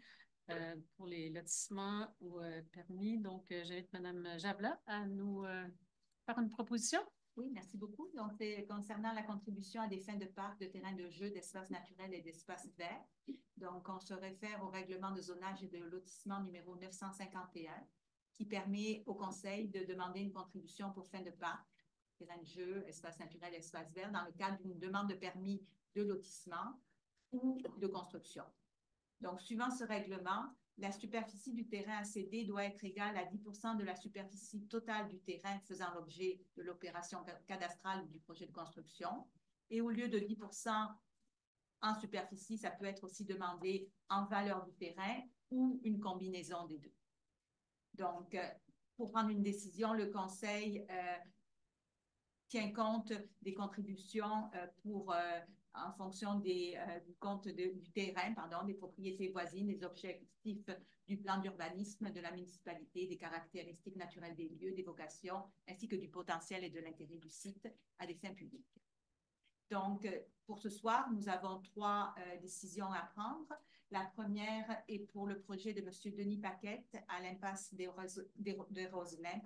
pour les lotissements ou permis. Donc, j'invite Mme Javla à nous faire une proposition. Oui, merci beaucoup. Donc, c'est concernant la contribution à des fins de parcs, de terrains de jeu, d'espaces naturels et d'espaces verts. Donc, on se réfère au règlement de zonage et de lotissement numéro 951 qui permet au Conseil de demander une contribution pour fin de parc, terrains de jeu, espaces naturels, espaces verts, dans le cadre d'une demande de permis de lotissement ou de construction. Donc, suivant ce règlement, la superficie du terrain à céder doit être égale à 10% de la superficie totale du terrain faisant l'objet de l'opération cadastrale ou du projet de construction. Et au lieu de 10% en superficie, ça peut être aussi demandé en valeur du terrain ou une combinaison des deux. Donc, pour prendre une décision, le Conseil tient compte des contributions en fonction du compte du terrain, des propriétés voisines, des objectifs du plan d'urbanisme de la municipalité, des caractéristiques naturelles des lieux, des vocations, ainsi que du potentiel et de l'intérêt du site à des fins publiques. Donc, pour ce soir, nous avons 3 décisions à prendre. La première est pour le projet de M. Denis Paquette à l'impasse des Roselins,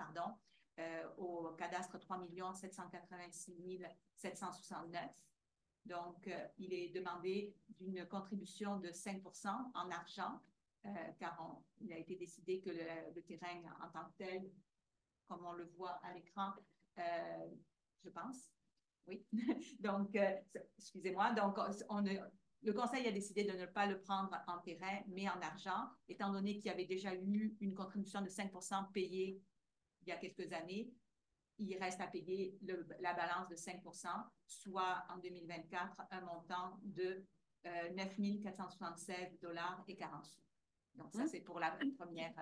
au cadastre 3 786 769. Donc, il est demandé d'une contribution de 5% en argent, car il a été décidé que le terrain en tant que tel, comme on le voit à l'écran, je pense, oui. Donc, excusez-moi, donc le Conseil a décidé de ne pas le prendre en terrain, mais en argent, étant donné qu'il y avait déjà eu une contribution de 5% payée il y a quelques années. il reste à payer la balance de 5 soit en 2024 un montant de 9 476 $ et 40 sous. Donc, ça, c'est pour la première,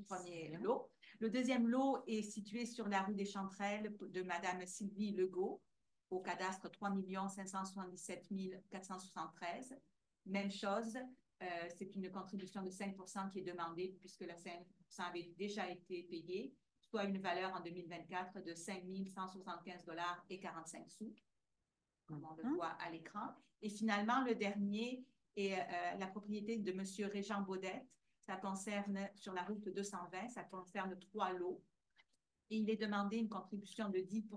premier lot. Le deuxième lot est situé sur la rue des Chanterelles de Mme Sylvie Legault, au cadastre 3 577 473. Même chose, c'est une contribution de 5 qui est demandée puisque le 5 avait déjà été payé, soit une valeur en 2024 de 5 175 $ et 45 sous, comme on le voit à l'écran. Et finalement, le dernier est la propriété de M. Régent Baudette. Ça concerne, sur la route 220, ça concerne 3 lots. Et il est demandé une contribution de 10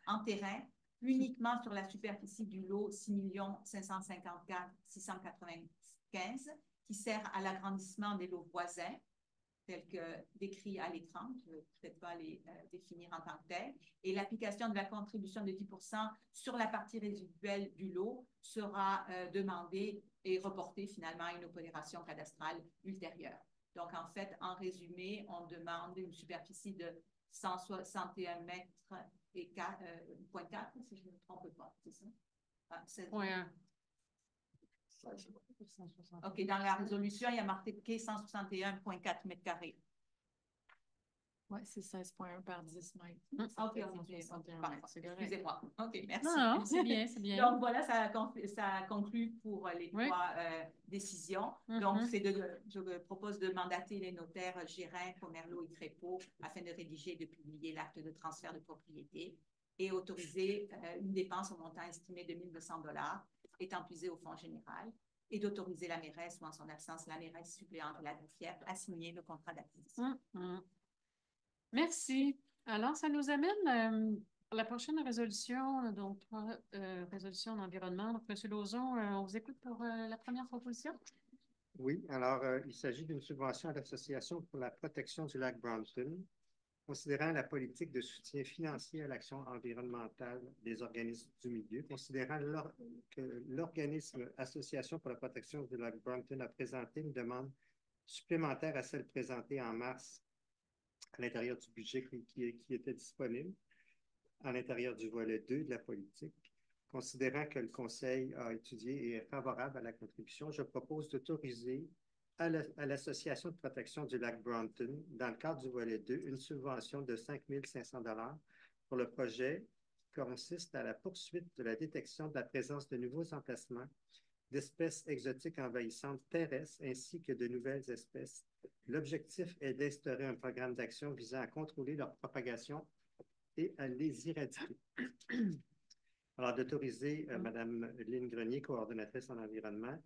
en terrain, uniquement sur la superficie du lot 6 554 695, qui sert à l'agrandissement des lots voisins, tels que décrits à l'écran. Je ne vais peut-être pas les définir en tant que tels. Et l'application de la contribution de 10 sur la partie résiduelle du lot sera demandée et reportée finalement à une opération cadastrale ultérieure. Donc, en fait, en résumé, on demande une superficie de 161 mètres et 4,4, si je ne me trompe pas, c'est ça? Ah, 1,1. OK, dans la résolution, il y a marqué 161,4 mètres carrés. Oui, c'est 16,1 par 10 mètres. OK, excusez-moi. OK, merci. Non, c'est bien, c'est bien. Donc, voilà, ça conclut pour les 3 décisions. Donc, je propose de mandater les notaires Gérin, Pomerleau et Crépeau afin de rédiger et de publier l'acte de transfert de propriété et autoriser une dépense au montant estimé de 1 200 $ étant puisé au fonds général et d'autoriser la mairesse ou en son absence la mairesse suppléante et la greffière à signer le contrat d'acquisition. Merci. Alors, ça nous amène à la prochaine résolution, donc résolution d'environnement. Donc, M. Lauzon, on vous écoute pour la première proposition. Oui, alors il s'agit d'une subvention à l'Association pour la protection du lac Brownton, considérant la politique de soutien financier à l'action environnementale des organismes du milieu, considérant que l'organisme Association pour la protection du lac Brownton a présenté une demande supplémentaire à celle présentée en mars à l'intérieur du budget qui était disponible, à l'intérieur du volet 2 de la politique. Considérant que le Conseil a étudié et est favorable à la contribution, je propose d'autoriser à l'Association de protection du lac Brownton, dans le cadre du volet 2, une subvention de 5 500 $ pour le projet qui consiste à la poursuite de la détection de la présence de nouveaux emplacements d'espèces exotiques envahissantes terrestres ainsi que de nouvelles espèces. L'objectif est d'instaurer un programme d'action visant à contrôler leur propagation et à les éradiquer. Alors, d'autoriser Mme Lynne Grenier, coordonnatrice en environnement,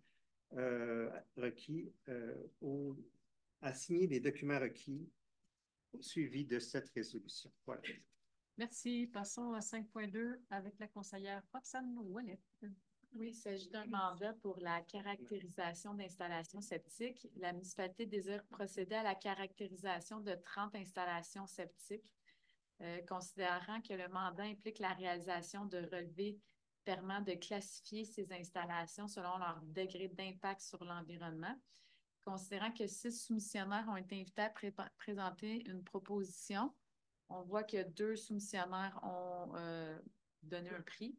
à signer les documents requis au suivi de cette résolution. Voilà. Merci. Passons à 5.2 avec la conseillère Roxane Ouellet. Oui, il s'agit d'un mandat pour la caractérisation d'installations septiques. La municipalité désire procéder à la caractérisation de 30 installations septiques, considérant que le mandat implique la réalisation de relevés permettant de classifier ces installations selon leur degré d'impact sur l'environnement. Considérant que 6 soumissionnaires ont été invités à présenter une proposition, on voit que 2 soumissionnaires ont donné un prix.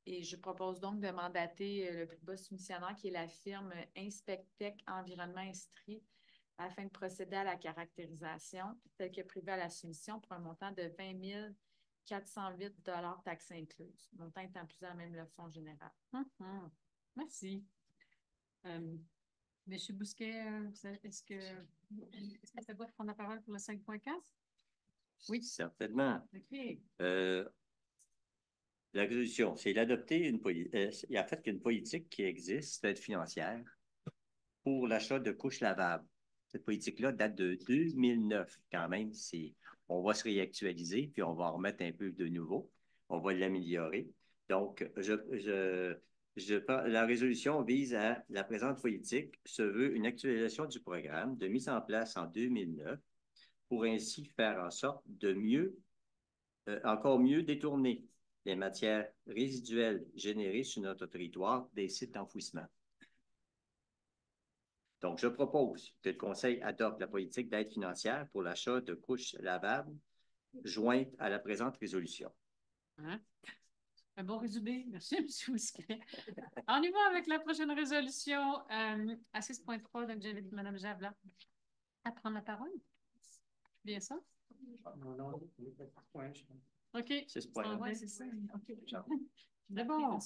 Et je propose donc de mandater le plus bas soumissionnaire, qui est la firme Inspectec Environnement Estrie, afin de procéder à la caractérisation, telle que prévue à la soumission, pour un montant de 20 408 $ taxes incluses. Le montant étant plus à même le fonds général. Merci. Monsieur Bousquet, est-ce que ça doit prendre la parole pour le 5.4? Oui. Certainement. OK. La résolution, c'est d'adopter il y a en fait une politique qui existe, d'aide financière, pour l'achat de couches lavables. Cette politique-là date de 2009, quand même. On va se réactualiser, puis on va en remettre un peu de nouveau. On va l'améliorer. Donc, la résolution vise à la présente politique, se veut une actualisation du programme de mise en place en 2009 pour ainsi faire en sorte de encore mieux détourner les matières résiduelles générées sur notre territoire des sites d'enfouissement. Donc, je propose que le Conseil adopte la politique d'aide financière pour l'achat de couches lavables jointes à la présente résolution. Hein? Un bon résumé. Merci, M. Ousquet. On y va avec la prochaine résolution à 6.3. Donc, j'invite Mme Javela à prendre la parole. Bien ça? Non, OK. 6.1. Ouais, c'est ça. OK. C'est bon.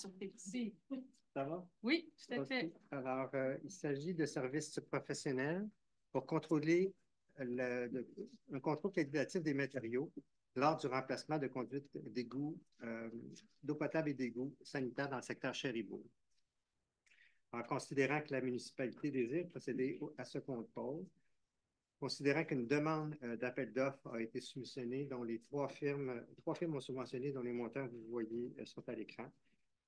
Ça va? Oui, tout à fait. Alors, il s'agit de services professionnels pour contrôler un contrôle qualitatif des matériaux lors du remplacement de conduites d'égouts, d'eau potable et d'égouts sanitaires dans le secteur Chéribourg. En considérant que la municipalité désire procéder à ce contrôle, considérant qu'une demande d'appel d'offres a été soumissionnée, dont les trois firmes ont subventionné, dont les montants, vous voyez, sont à l'écran,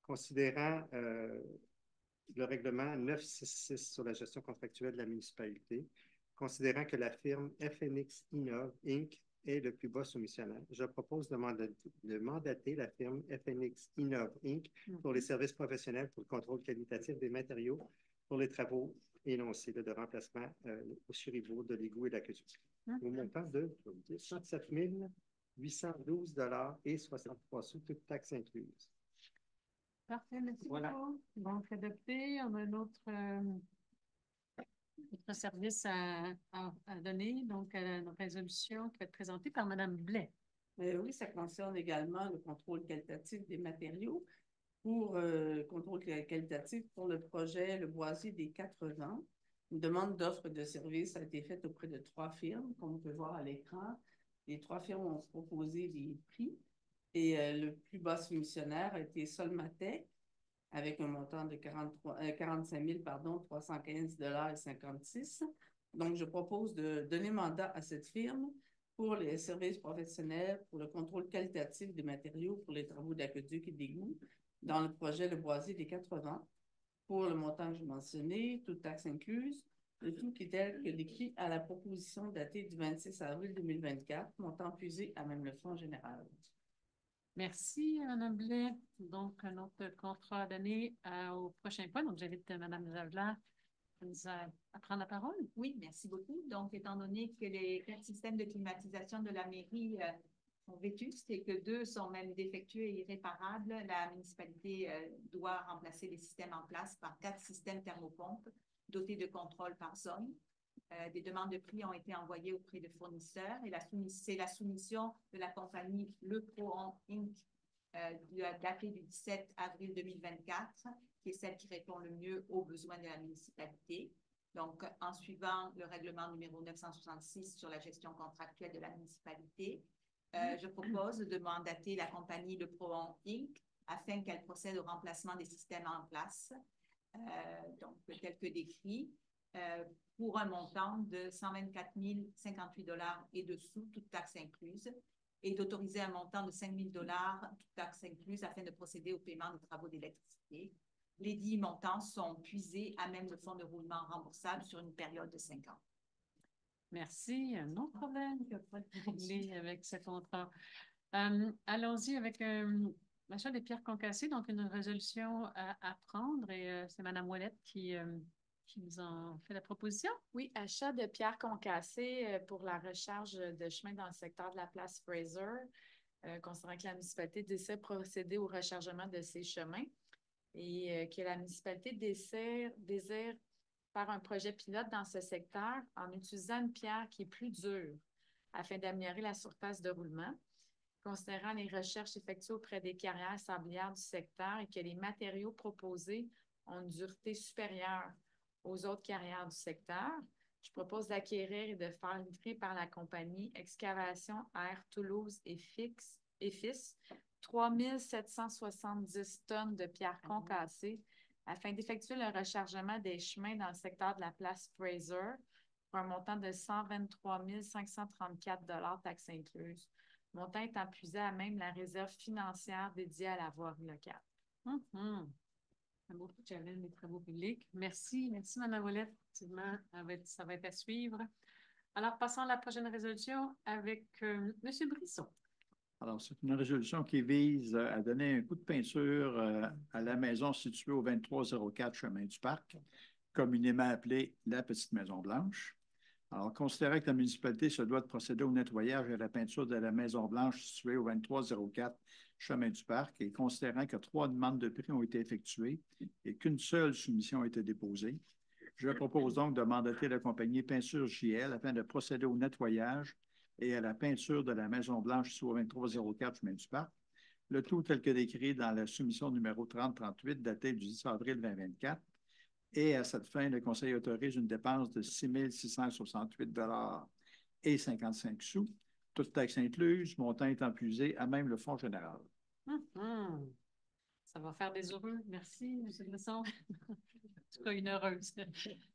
considérant le règlement 966 sur la gestion contractuelle de la municipalité, considérant que la firme FNX Innov Inc. est le plus bas soumissionnaire, je propose de mandater la firme FNX Innov Inc. pour les services professionnels pour le contrôle qualitatif des matériaux pour les travaux énoncés de remplacement au Chéribourg de l'égout et de l'aqueduc. Au montant de 107 812 $ et 63 sous, toutes taxes incluses. Parfait, merci beaucoup. Donc, adopté, on a un autre service à donner, donc une résolution qui va être présentée par Mme Blais. Oui, ça concerne également le contrôle qualitatif des matériaux contrôle qualitatif pour le projet Le Boisier des 4 ans. Une demande d'offre de service a été faite auprès de 3 firmes, comme on peut voir à l'écran. Les 3 firmes ont proposé des prix et le plus bas soumissionnaire a été Solmatec avec un montant de 45 315 $ et 56. Donc, je propose de donner mandat à cette firme pour les services professionnels, pour le contrôle qualitatif des matériaux pour les travaux d'aqueduc et d'égouts dans le projet Le Boisier des 80, pour le montant que j'ai mentionné, toutes taxes incluses, le tout qui est tel que décrit à la proposition datée du 26 avril 2024, montant puisé à même le fonds général. Merci, Mme Blais. Donc, un autre contrat donné au prochain point. Donc, j'invite Mme Javela à prendre la parole. Oui, merci beaucoup. Donc, étant donné que les 4 systèmes de climatisation de la mairie sont vétustes et que 2 sont même défectueux et irréparables, la municipalité doit remplacer les systèmes en place par 4 systèmes thermopompes dotés de contrôle par zone. Des demandes de prix ont été envoyées auprès de fournisseurs et c'est la soumission de la compagnie Le Pro-On Inc. Datée du 17 avril 2024, qui est celle qui répond le mieux aux besoins de la municipalité. Donc, en suivant le règlement numéro 966 sur la gestion contractuelle de la municipalité, je propose de mandater la compagnie Le Pro-On Inc. afin qu'elle procède au remplacement des systèmes en place, donc tel que décrit, pour un montant de 124 058 $ et dessous, toutes taxes incluses, et d'autoriser un montant de 5 000 $, toutes taxes incluses, afin de procéder au paiement des travaux d'électricité. Les 10 montants sont puisés à même le fonds de roulement remboursable sur une période de 5 ans. Merci. Un autre problème qui n'a pas été réglé avec ce contrat. Allons-y avec l'achat des pierres concassées, donc une résolution à prendre, et c'est Mme Ouellette qui nous en fait la proposition. Oui, achat de pierres concassées pour la recharge de chemin dans le secteur de la place Fraser, considérant que la municipalité désire procéder au rechargement de ces chemins et que la municipalité désire faire un projet pilote dans ce secteur en utilisant une pierre qui est plus dure afin d'améliorer la surface de roulement, considérant les recherches effectuées auprès des carrières sablières du secteur et que les matériaux proposés ont une dureté supérieure aux autres carrières du secteur. Je propose d'acquérir et de faire livrer par la compagnie Excavation Air Toulouse et Fils 3 770 tonnes de pierres concassées afin d'effectuer le rechargement des chemins dans le secteur de la place Fraser pour un montant de 123 534 $ taxes incluses. Le montant étant puisé à même la réserve financière dédiée à la voirie locale. Un beau challenge des travaux publics. Merci, Mme Ouellette. Effectivement, ça va être à suivre. Alors, passons à la prochaine résolution avec M. Brisson. Alors, c'est une résolution qui vise à donner un coup de peinture à la maison située au 2304 Chemin du Parc. communément appelée la Petite Maison-Blanche. Alors, considérant que la municipalité se doit de procéder au nettoyage et à la peinture de la Maison-Blanche située au 2304 Chemin du Parc et considérant que 3 demandes de prix ont été effectuées et qu'une seule soumission a été déposée, je propose donc de mandater la compagnie Peinture JL afin de procéder au nettoyage et à la peinture de la Maison-Blanche sur 2304 Chemin du Parc, le tout tel que décrit dans la soumission numéro 3038 datée du 10 avril 2024. Et à cette fin, le Conseil autorise une dépense de 6 668,55 $, toute taxe incluse, montant étant puisé à même le Fonds général. Ça va faire des heureux. Merci, M. Brisson. En tout cas, une heureuse.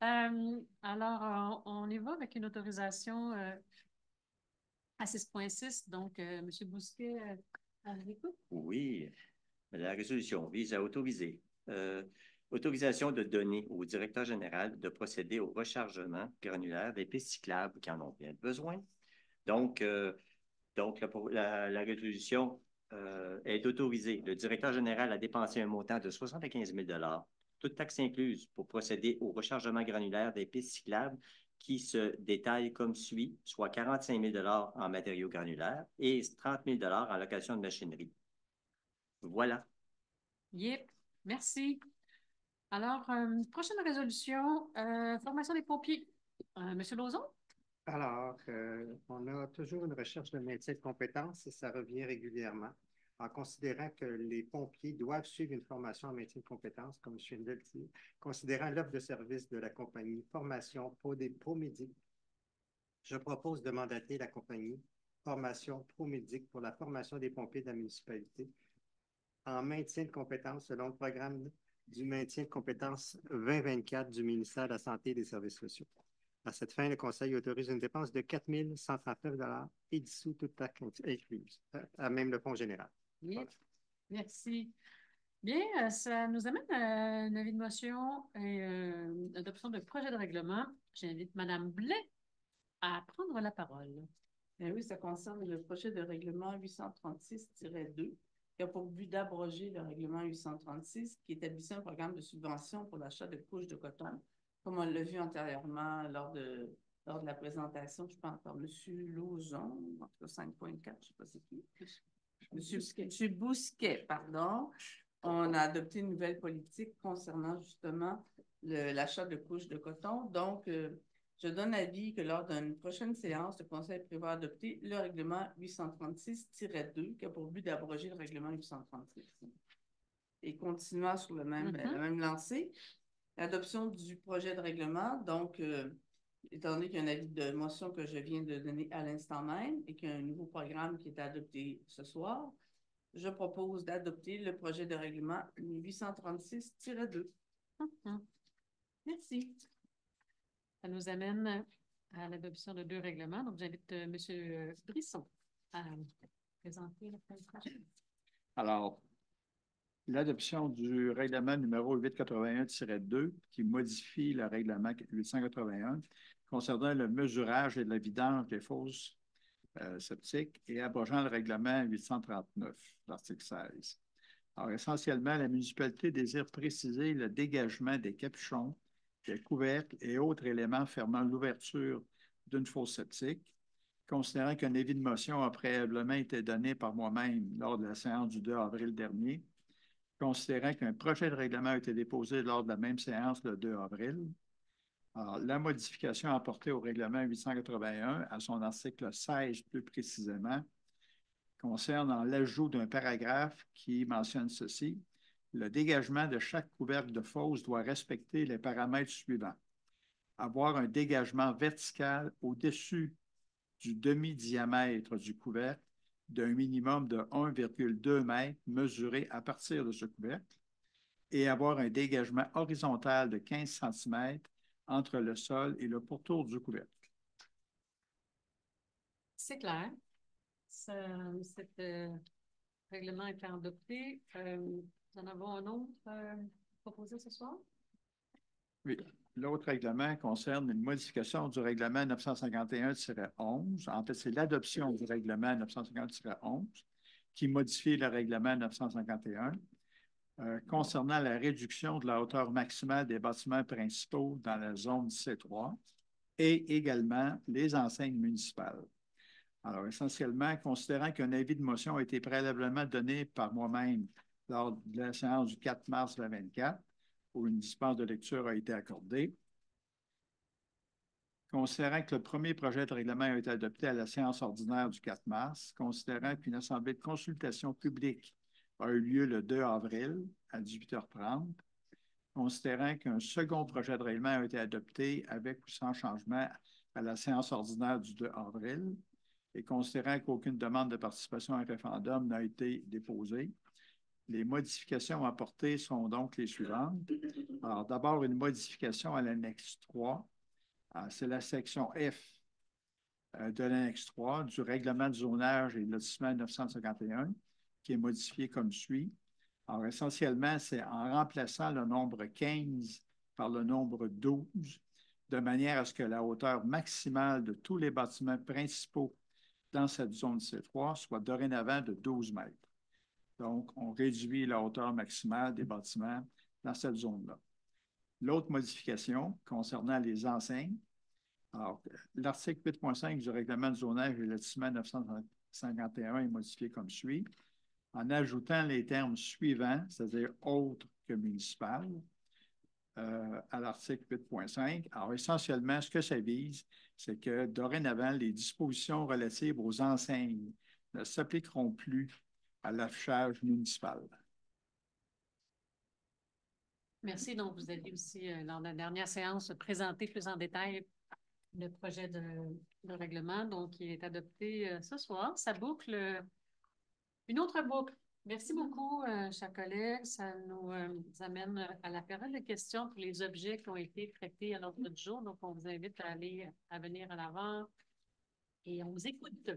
Alors, on y va avec une autorisation à 6,6. Donc, M. Bousquet, à l'écoute. Oui, la résolution vise à autoriser autorisation de donner au directeur général de procéder au rechargement granulaire des pistes cyclables qui en ont bien besoin. Donc la résolution est d'autoriser le directeur général à dépenser un montant de 75 000 $, toute taxe incluse, pour procéder au rechargement granulaire des pistes cyclables qui se détaillent comme suit, soit 45 000 $ en matériaux granulaires et 30 000 $ en location de machinerie. Voilà. Yep, merci. Alors, prochaine résolution, formation des pompiers. Monsieur Lauzon? Alors, on a toujours une recherche de maintien de compétences et ça revient régulièrement en considérant que les pompiers doivent suivre une formation en maintien de compétences, comme je viens de le dire, considérant l'offre de service de la compagnie Formation ProMédic. Je propose de mandater la compagnie Formation ProMédic pour la formation des pompiers de la municipalité en maintien de compétences selon le programme du maintien de compétences 2024 du ministère de la Santé et des Services sociaux. À cette fin, le Conseil autorise une dépense de 4 139 $ et dissout toute taxe incluse, à même le Fonds général. Oui. Voilà. Merci. Bien, ça nous amène à un avis de motion et adoption de projet de règlement. J'invite Mme Blais à prendre la parole. Oui, ça concerne le projet de règlement 836-2 qui a pour but d'abroger le règlement 836 qui établissait un programme de subvention pour l'achat de couches de coton, comme on l'a vu antérieurement lors de la présentation, je pense, par M. Lauzon, en tout cas 5.4, je ne sais pas c'est qui. M. Bousquet, pardon. On a adopté une nouvelle politique concernant justement l'achat de couches de coton. Donc, je donne avis que lors d'une prochaine séance, le Conseil prévoit adopter le règlement 836-2 qui a pour but d'abroger le règlement 836. Et continuant sur la même lancée, l'adoption du projet de règlement, donc, étant donné qu'il y a un avis de motion que je viens de donner à l'instant même et qu'il y a un nouveau programme qui est adopté ce soir, je propose d'adopter le projet de règlement 836-2. Merci. Ça nous amène à l'adoption de 2 règlements. Donc, j'invite M. Brisson à présenter le projet. Alors, l'adoption du règlement numéro 881-2 qui modifie le règlement 881 concernant le mesurage et le vidange des fosses septiques et abrogeant le règlement 839, l'article 16. Alors, essentiellement, la municipalité désire préciser le dégagement des capuchons, des couvercles et autres éléments fermant l'ouverture d'une fosse septique, considérant qu'un avis de motion a préalablement été donné par moi-même lors de la séance du 2 avril dernier, considérant qu'un projet de règlement a été déposé lors de la même séance le 2 avril. Alors, la modification apportée au règlement 881 à son article 16 plus précisément concerne l'ajout d'un paragraphe qui mentionne ceci. Le dégagement de chaque couvercle de fosse doit respecter les paramètres suivants. Avoir un dégagement vertical au-dessus du demi-diamètre du couvercle d'un minimum de 1,2 m mesuré à partir de ce couvercle et avoir un dégagement horizontal de 15 cm entre le sol et le pourtour du couvercle. C'est clair. Cet règlement est adopté. Nous en avons un autre proposé ce soir? Oui. L'autre règlement concerne une modification du règlement 951-11. En fait, c'est l'adoption du règlement 950-11 qui modifie le règlement 951 concernant la réduction de la hauteur maximale des bâtiments principaux dans la zone C3 et également les enseignes municipales. Alors, essentiellement, considérant qu'un avis de motion a été préalablement donné par moi-même lors de la séance du 4 mars 2024, où une dispense de lecture a été accordée, considérant que le premier projet de règlement a été adopté à la séance ordinaire du 4 mars, considérant qu'une assemblée de consultation publique a eu lieu le 2 avril à 18h30, considérant qu'un second projet de règlement a été adopté avec ou sans changement à la séance ordinaire du 2 avril, et considérant qu'aucune demande de participation à un référendum n'a été déposée. Les modifications apportées sont donc les suivantes. Alors, d'abord, une modification à l'annexe 3. C'est la section F de l'annexe 3 du règlement de zonage et de lotissement 951 qui est modifié comme suit. Alors, essentiellement, c'est en remplaçant le nombre 15 par le nombre 12, de manière à ce que la hauteur maximale de tous les bâtiments principaux dans cette zone C3 soit dorénavant de 12 mètres. Donc, on réduit la hauteur maximale des bâtiments dans cette zone-là. L'autre modification concernant les enseignes, alors, l'article 8.5 du règlement de zonage et lotissement 951 est modifié comme suit, en ajoutant les termes suivants, c'est-à-dire autres que municipal, à l'article 8.5. Alors, essentiellement, ce que ça vise, c'est que dorénavant, les dispositions relatives aux enseignes ne s'appliqueront plus à l'affichage municipal. Merci. Donc, vous avez aussi, lors de la dernière séance, présenté plus en détail le projet de règlement, donc il est adopté ce soir. Ça boucle une autre boucle. Merci beaucoup, chers collègues. Ça nous amène à la période de questions pour les objets qui ont été traités à l'ordre du jour. Donc, on vous invite à venir à l'avant et on vous écoute.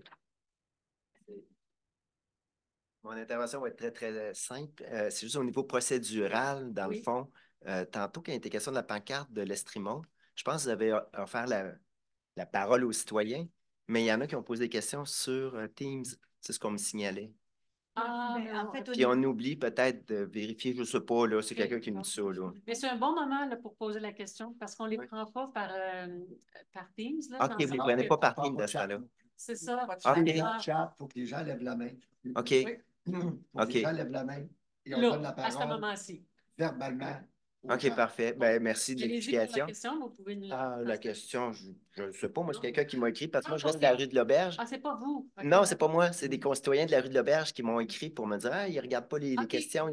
Mon intervention va être très, très simple. C'est juste au niveau procédural, dans le fond. Tantôt, quand il était question de la pancarte de l'Estrimont, je pense que vous avez offert la parole aux citoyens, mais il y en a qui ont posé des questions sur Teams. C'est ce qu'on me signalait. En fait, Puis on oublie peut-être de vérifier, je ne sais pas, là, c'est quelqu'un qui me dit ça. Là. Mais c'est un bon moment là, pour poser la question parce qu'on ne les prend pas par Teams. Là, OK, vous ne les prenez pas par Teams de ça, là. C'est ça. Il faut que les gens lèvent la main. OK. Il faut que les gens lèvent la main et on donne la parole. À ce moment-ci. Verbalement. OK, parfait. Ben, merci de l'explication. La question, vous pouvez nous la question, je ne sais pas. Moi, c'est quelqu'un qui m'a écrit parce que moi, je reste à la rue de l'Auberge. Ah, c'est pas vous? Okay. Non, c'est pas moi. C'est des concitoyens de la rue de l'Auberge qui m'ont écrit pour me dire ils ne regardent pas les questions.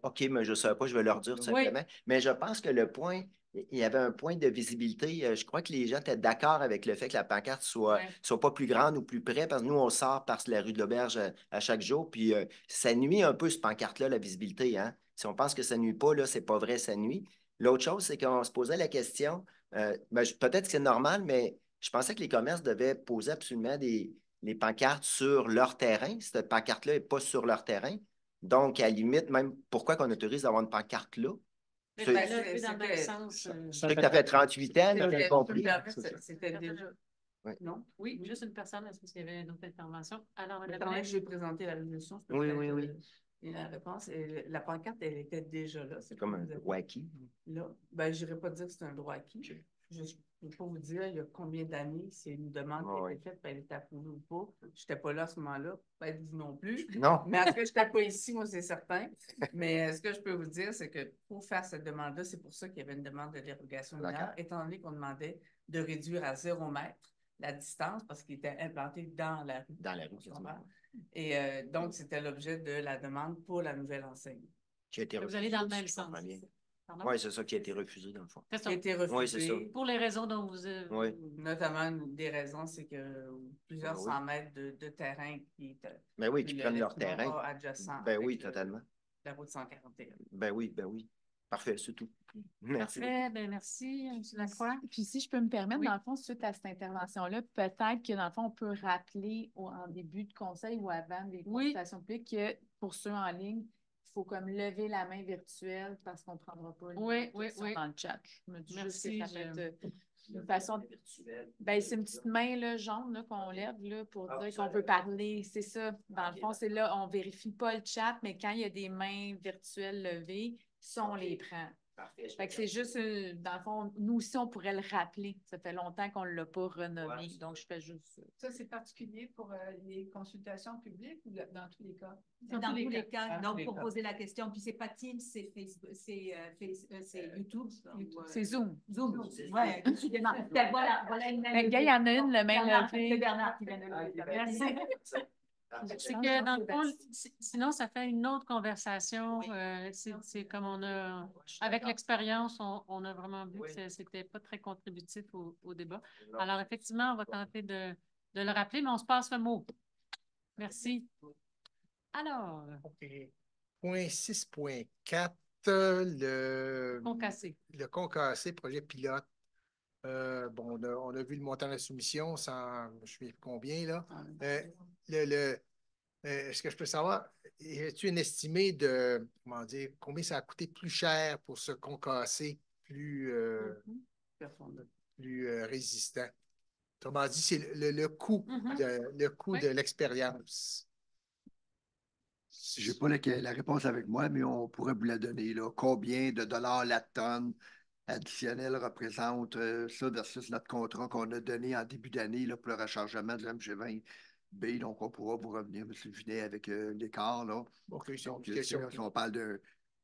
OK, mais je ne savais pas, je vais leur dire tout simplement. Mais je pense que le point, il y avait un point de visibilité. Je crois que les gens étaient d'accord avec le fait que la pancarte soit pas plus grande ou plus près parce que nous, on sort par la rue de l'Auberge à chaque jour. Puis ça nuit un peu, cette pancarte-là, la visibilité. Hein? Si on pense que ça ne nuit pas, là, c'est pas vrai, ça nuit. L'autre chose, c'est qu'on se posait la question, peut-être que c'est normal, mais je pensais que les commerces devaient poser absolument les pancartes sur leur terrain. Cette pancarte-là n'est pas sur leur terrain. Donc, à la limite, même pourquoi qu'on autorise d'avoir une pancarte là? Mais là, dans le même sens. Je sais que tu as fait 38 ans, j'ai compris. C'était déjà. Non? Oui, juste une personne. Est-ce qu'il y avait une autre intervention? Alors, j'ai présenté la résolution. Oui. Et la réponse, la pancarte, elle était déjà là. C'est comme un droit acquis. Là, je n'irais pas dire que c'est un droit acquis. Je ne peux pas vous dire il y a combien d'années c'est une demande qui a été faite, puis elle est approuvée ou pas. Je n'étais pas là à ce moment-là, peut-être vous non plus. Non. Mais est-ce que je n'étais pas ici, moi, c'est certain. Mais ce que je peux vous dire, c'est que pour faire cette demande-là, c'est pour ça qu'il y avait une demande de dérogation mineure, étant donné qu'on demandait de réduire à 0 mètre la distance parce qu'il était implanté dans la rue. Dans la rue. Et donc, c'était l'objet de la demande pour la nouvelle enseigne. Qui a été refusé. Vous allez dans le même sens. Oui, c'est ça qui a été refusé, dans le fond. Qui a été refusé. Oui, c'est ça. Pour les raisons dont vous... Notamment, une des raisons, c'est que plusieurs cent mètres de terrain qui... qui prennent leur terrain. Adjacent. Oui, totalement. La route 141. Ben oui. Parfait, c'est tout. Merci. Parfait, merci, M. Lacroix. Puis si je peux me permettre, dans le fond, suite à cette intervention-là, peut-être que dans le fond, on peut rappeler en début de conseil ou avant des consultations publiques que pour ceux en ligne, il faut comme lever la main virtuelle parce qu'on ne prendra pas dans le chat. Je me dis juste que ça peut être Une façon ben, c'est une petite main là, jaune là, qu'on lève là, pour dire qu'on veut parler. C'est ça. Dans le fond, c'est là, on ne vérifie pas le chat, mais quand il y a des mains virtuelles levées, ça, on les prend. Parfait. Fait que c'est juste, dans le fond, nous aussi, on pourrait le rappeler. Ça fait longtemps qu'on ne l'a pas renommé, donc je fais juste ça. Ça, c'est particulier pour les consultations publiques ou dans tous les cas? Dans tous les cas. Donc, pour poser la question, puis c'est pas Teams, c'est Facebook, c'est YouTube. C'est Zoom. Zoom. Ouais, décidément. Voilà une il y en a une, le même. C'est Bernard qui vient de le lever. Merci. C'est que dans le fond, sinon, ça fait une autre conversation. C'est comme on a, avec l'expérience, on a vraiment vu que c'était pas très contributif au débat. Alors, effectivement, on va tenter de le rappeler, mais on se passe le mot. Merci. Alors. OK. Point 6.4, le Concassé. Le Concassé, projet pilote. Bon, on a vu le montant de la soumission, sans je sais combien, là. Est-ce que je peux savoir, as-tu une estimée de, comment dire, combien ça a coûté plus cher pour ce Concassé plus résistant? Autrement dit, c'est le coût de l'expérience. Je n'ai pas la réponse avec moi, mais on pourrait vous la donner. Là. Combien de dollars la tonne additionnelle représente ça versus notre contrat qu'on a donné en début d'année pour le rechargement de l'MG20B. Donc, on pourra vous revenir, M. Vinet, avec l'écart. Okay, donc, si on parle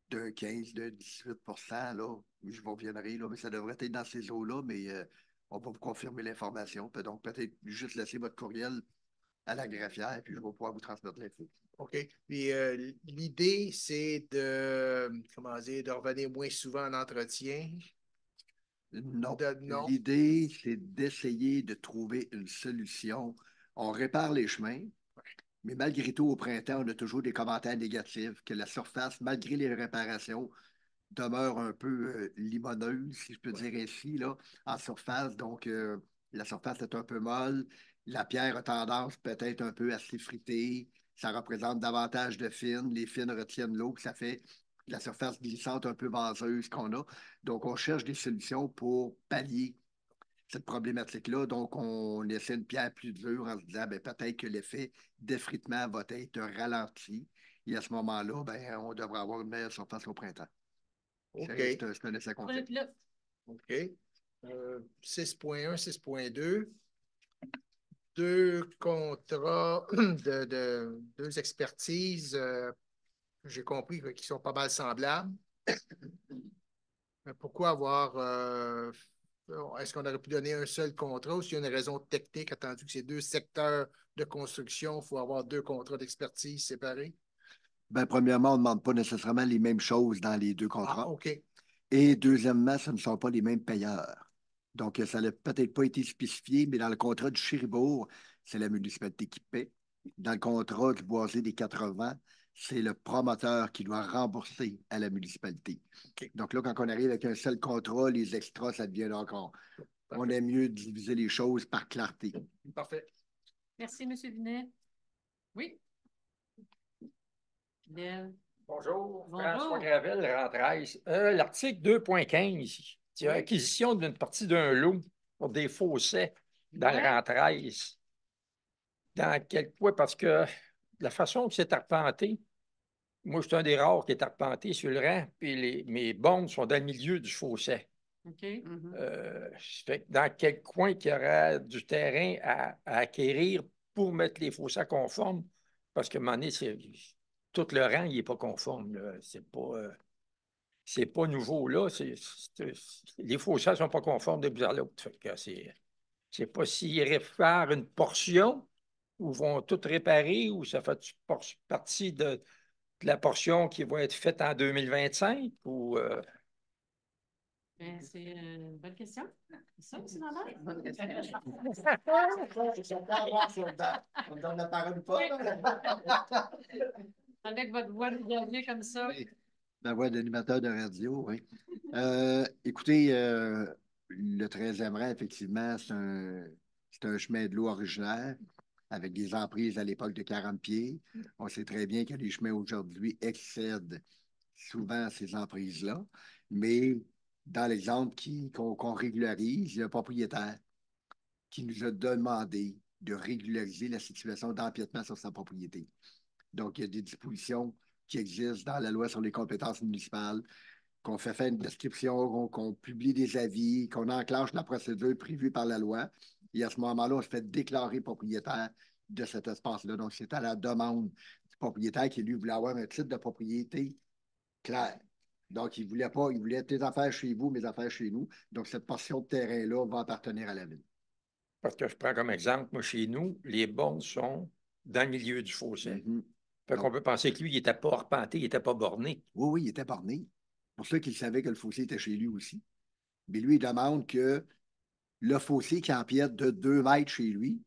d'un 15, de 18 là, je vous reviendrai, là, mais ça devrait être dans ces eaux-là, mais on va vous confirmer l'information. Donc, peut-être juste laisser votre courriel à la greffière, puis je vais pouvoir vous transmettre l'info. OK. Puis l'idée, c'est de revenir moins souvent en entretien. Non. L'idée, c'est d'essayer de trouver une solution. On répare les chemins, mais malgré tout, au printemps, on a toujours des commentaires négatifs, que la surface, malgré les réparations, demeure un peu limoneuse, si je peux dire ainsi, là, en surface. Donc, la surface est un peu molle. La pierre a tendance peut-être un peu à s'effriter. Ça représente davantage de fines. Les fines retiennent l'eau, ça fait la surface glissante un peu vaseuse qu'on a. Donc, on cherche des solutions pour pallier cette problématique-là. Donc, on essaie une pierre plus dure en se disant peut-être que l'effet d'effritement va être ralenti. Et à ce moment-là, on devrait avoir une meilleure surface au printemps. OK. C'est un essai concept. OK. 6.1, 6.2. Deux contrats de deux expertises, j'ai compris qui sont pas mal semblables. Pourquoi avoir... est-ce qu'on aurait pu donner un seul contrat ou s'il y a une raison technique, attendu que c'est deux secteurs de construction, il faut avoir deux contrats d'expertise séparés? Premièrement, on ne demande pas nécessairement les mêmes choses dans les deux contrats. Ah, OK. Et deuxièmement, ce ne sont pas les mêmes payeurs. Donc, ça n'a peut-être pas été spécifié, mais dans le contrat du Chéribourg, c'est la municipalité qui paie. Dans le contrat du Boisé des 80, c'est le promoteur qui doit rembourser à la municipalité. Okay. Donc là, quand on arrive avec un seul contrat, les extras, ça devient encore. Parfait. On aime mieux diviser les choses par clarté. Parfait. Merci, M. Vinet. Oui. Bonjour, François Gravel, rang 13. L'article 2.15, il y a acquisition d'une partie d'un lot pour des fossés dans le rang 13. Dans quel point? Parce que la façon que c'est arpenté, moi, je suis un des rares qui est arpenté sur le rang, puis mes bornes sont dans le milieu du fossé. OK. Dans quel coin qu'il y aura du terrain à acquérir pour mettre les fossés conformes? Parce que à un moment donné, tout le rang, il n'est pas conforme. C'est pas nouveau là. Les fossés ne sont pas conformes de bout à l'autre. C'est pas s'ils réparent une portion ou vont tout réparer ou ça fait partie de la portion qui va être faite en 2025 ou... C'est une bonne question. C'est ça, M. Lambert? Bonne question. On donne la parole ou pas? Avec votre voix de dernier comme ça. Oui. Ma voix d'animateur de radio, oui. Écoutez, le 13e rang, effectivement, c'est un chemin de l'eau originaire avec des emprises à l'époque de 40 pieds. On sait très bien que les chemins aujourd'hui excèdent souvent ces emprises-là, mais Dans l'exemple qu'on régularise, il y a un propriétaire qui nous a demandé de régulariser la situation d'empiètement sur sa propriété. Donc, il y a des dispositions qui existent dans la loi sur les compétences municipales, qu'on fait faire une description, qu'on publie des avis, qu'on enclenche la procédure prévue par la loi. Et à ce moment-là, on se fait déclarer propriétaire de cet espace-là. Donc, c'est à la demande du propriétaire qui, lui, voulait avoir un titre de propriété clair. Donc, il voulait tes affaires chez vous, mes affaires chez nous. Donc, cette portion de terrain-là va appartenir à la ville. Parce que je prends comme exemple, moi, chez nous, les bornes sont dans le milieu du fossé. Fait qu'on peut penser que lui, il n'était pas arpenté, il n'était pas borné. Oui, oui, il était borné. Pour ça qu'il savait que le fossé était chez lui aussi. Mais lui, il demande que le fossé qui empiète de 2 mètres chez lui,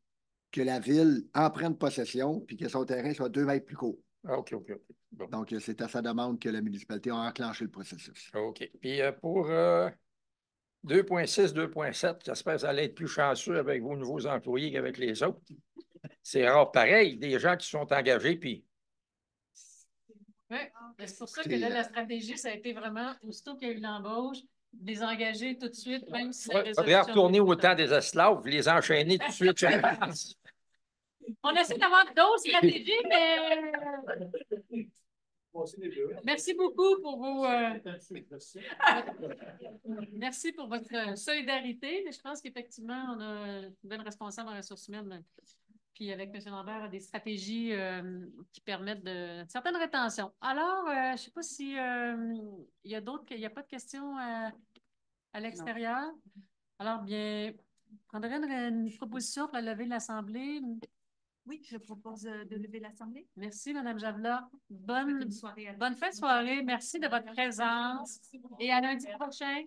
que la ville en prenne possession puis que son terrain soit 2 mètres plus court. Ah, OK. Bon. Donc, c'est à sa demande que la municipalité a enclenché le processus. OK. Puis pour 2.6, 2.7, j'espère que ça allait être plus chanceux avec vos nouveaux employés qu'avec les autres. C'est rare pareil, des gens qui sont engagés, puis... Oui, c'est pour ça que là, la stratégie, ça a été vraiment, aussitôt qu'il y a eu l'embauche, les engager tout de suite, même si c'est Il faudrait retourner au temps des esclaves, les enchaîner tout de suite. On essaie d'avoir d'autres stratégies, mais... Merci beaucoup pour vos... Merci pour votre solidarité, mais je pense qu'effectivement, on a une bonne responsable en ressources humaines. Puis avec M. Lambert, des stratégies qui permettent de certaines rétentions. Alors, je ne sais pas si il y a d'autres, il n'y a pas de questions à l'extérieur. Alors, bien, je prendrais une proposition pour lever l'Assemblée. Oui, je propose de lever l'Assemblée. Merci, Mme Javelas. Bonne soirée. Bonne fin de soirée. Merci de votre présence. Et à lundi prochain.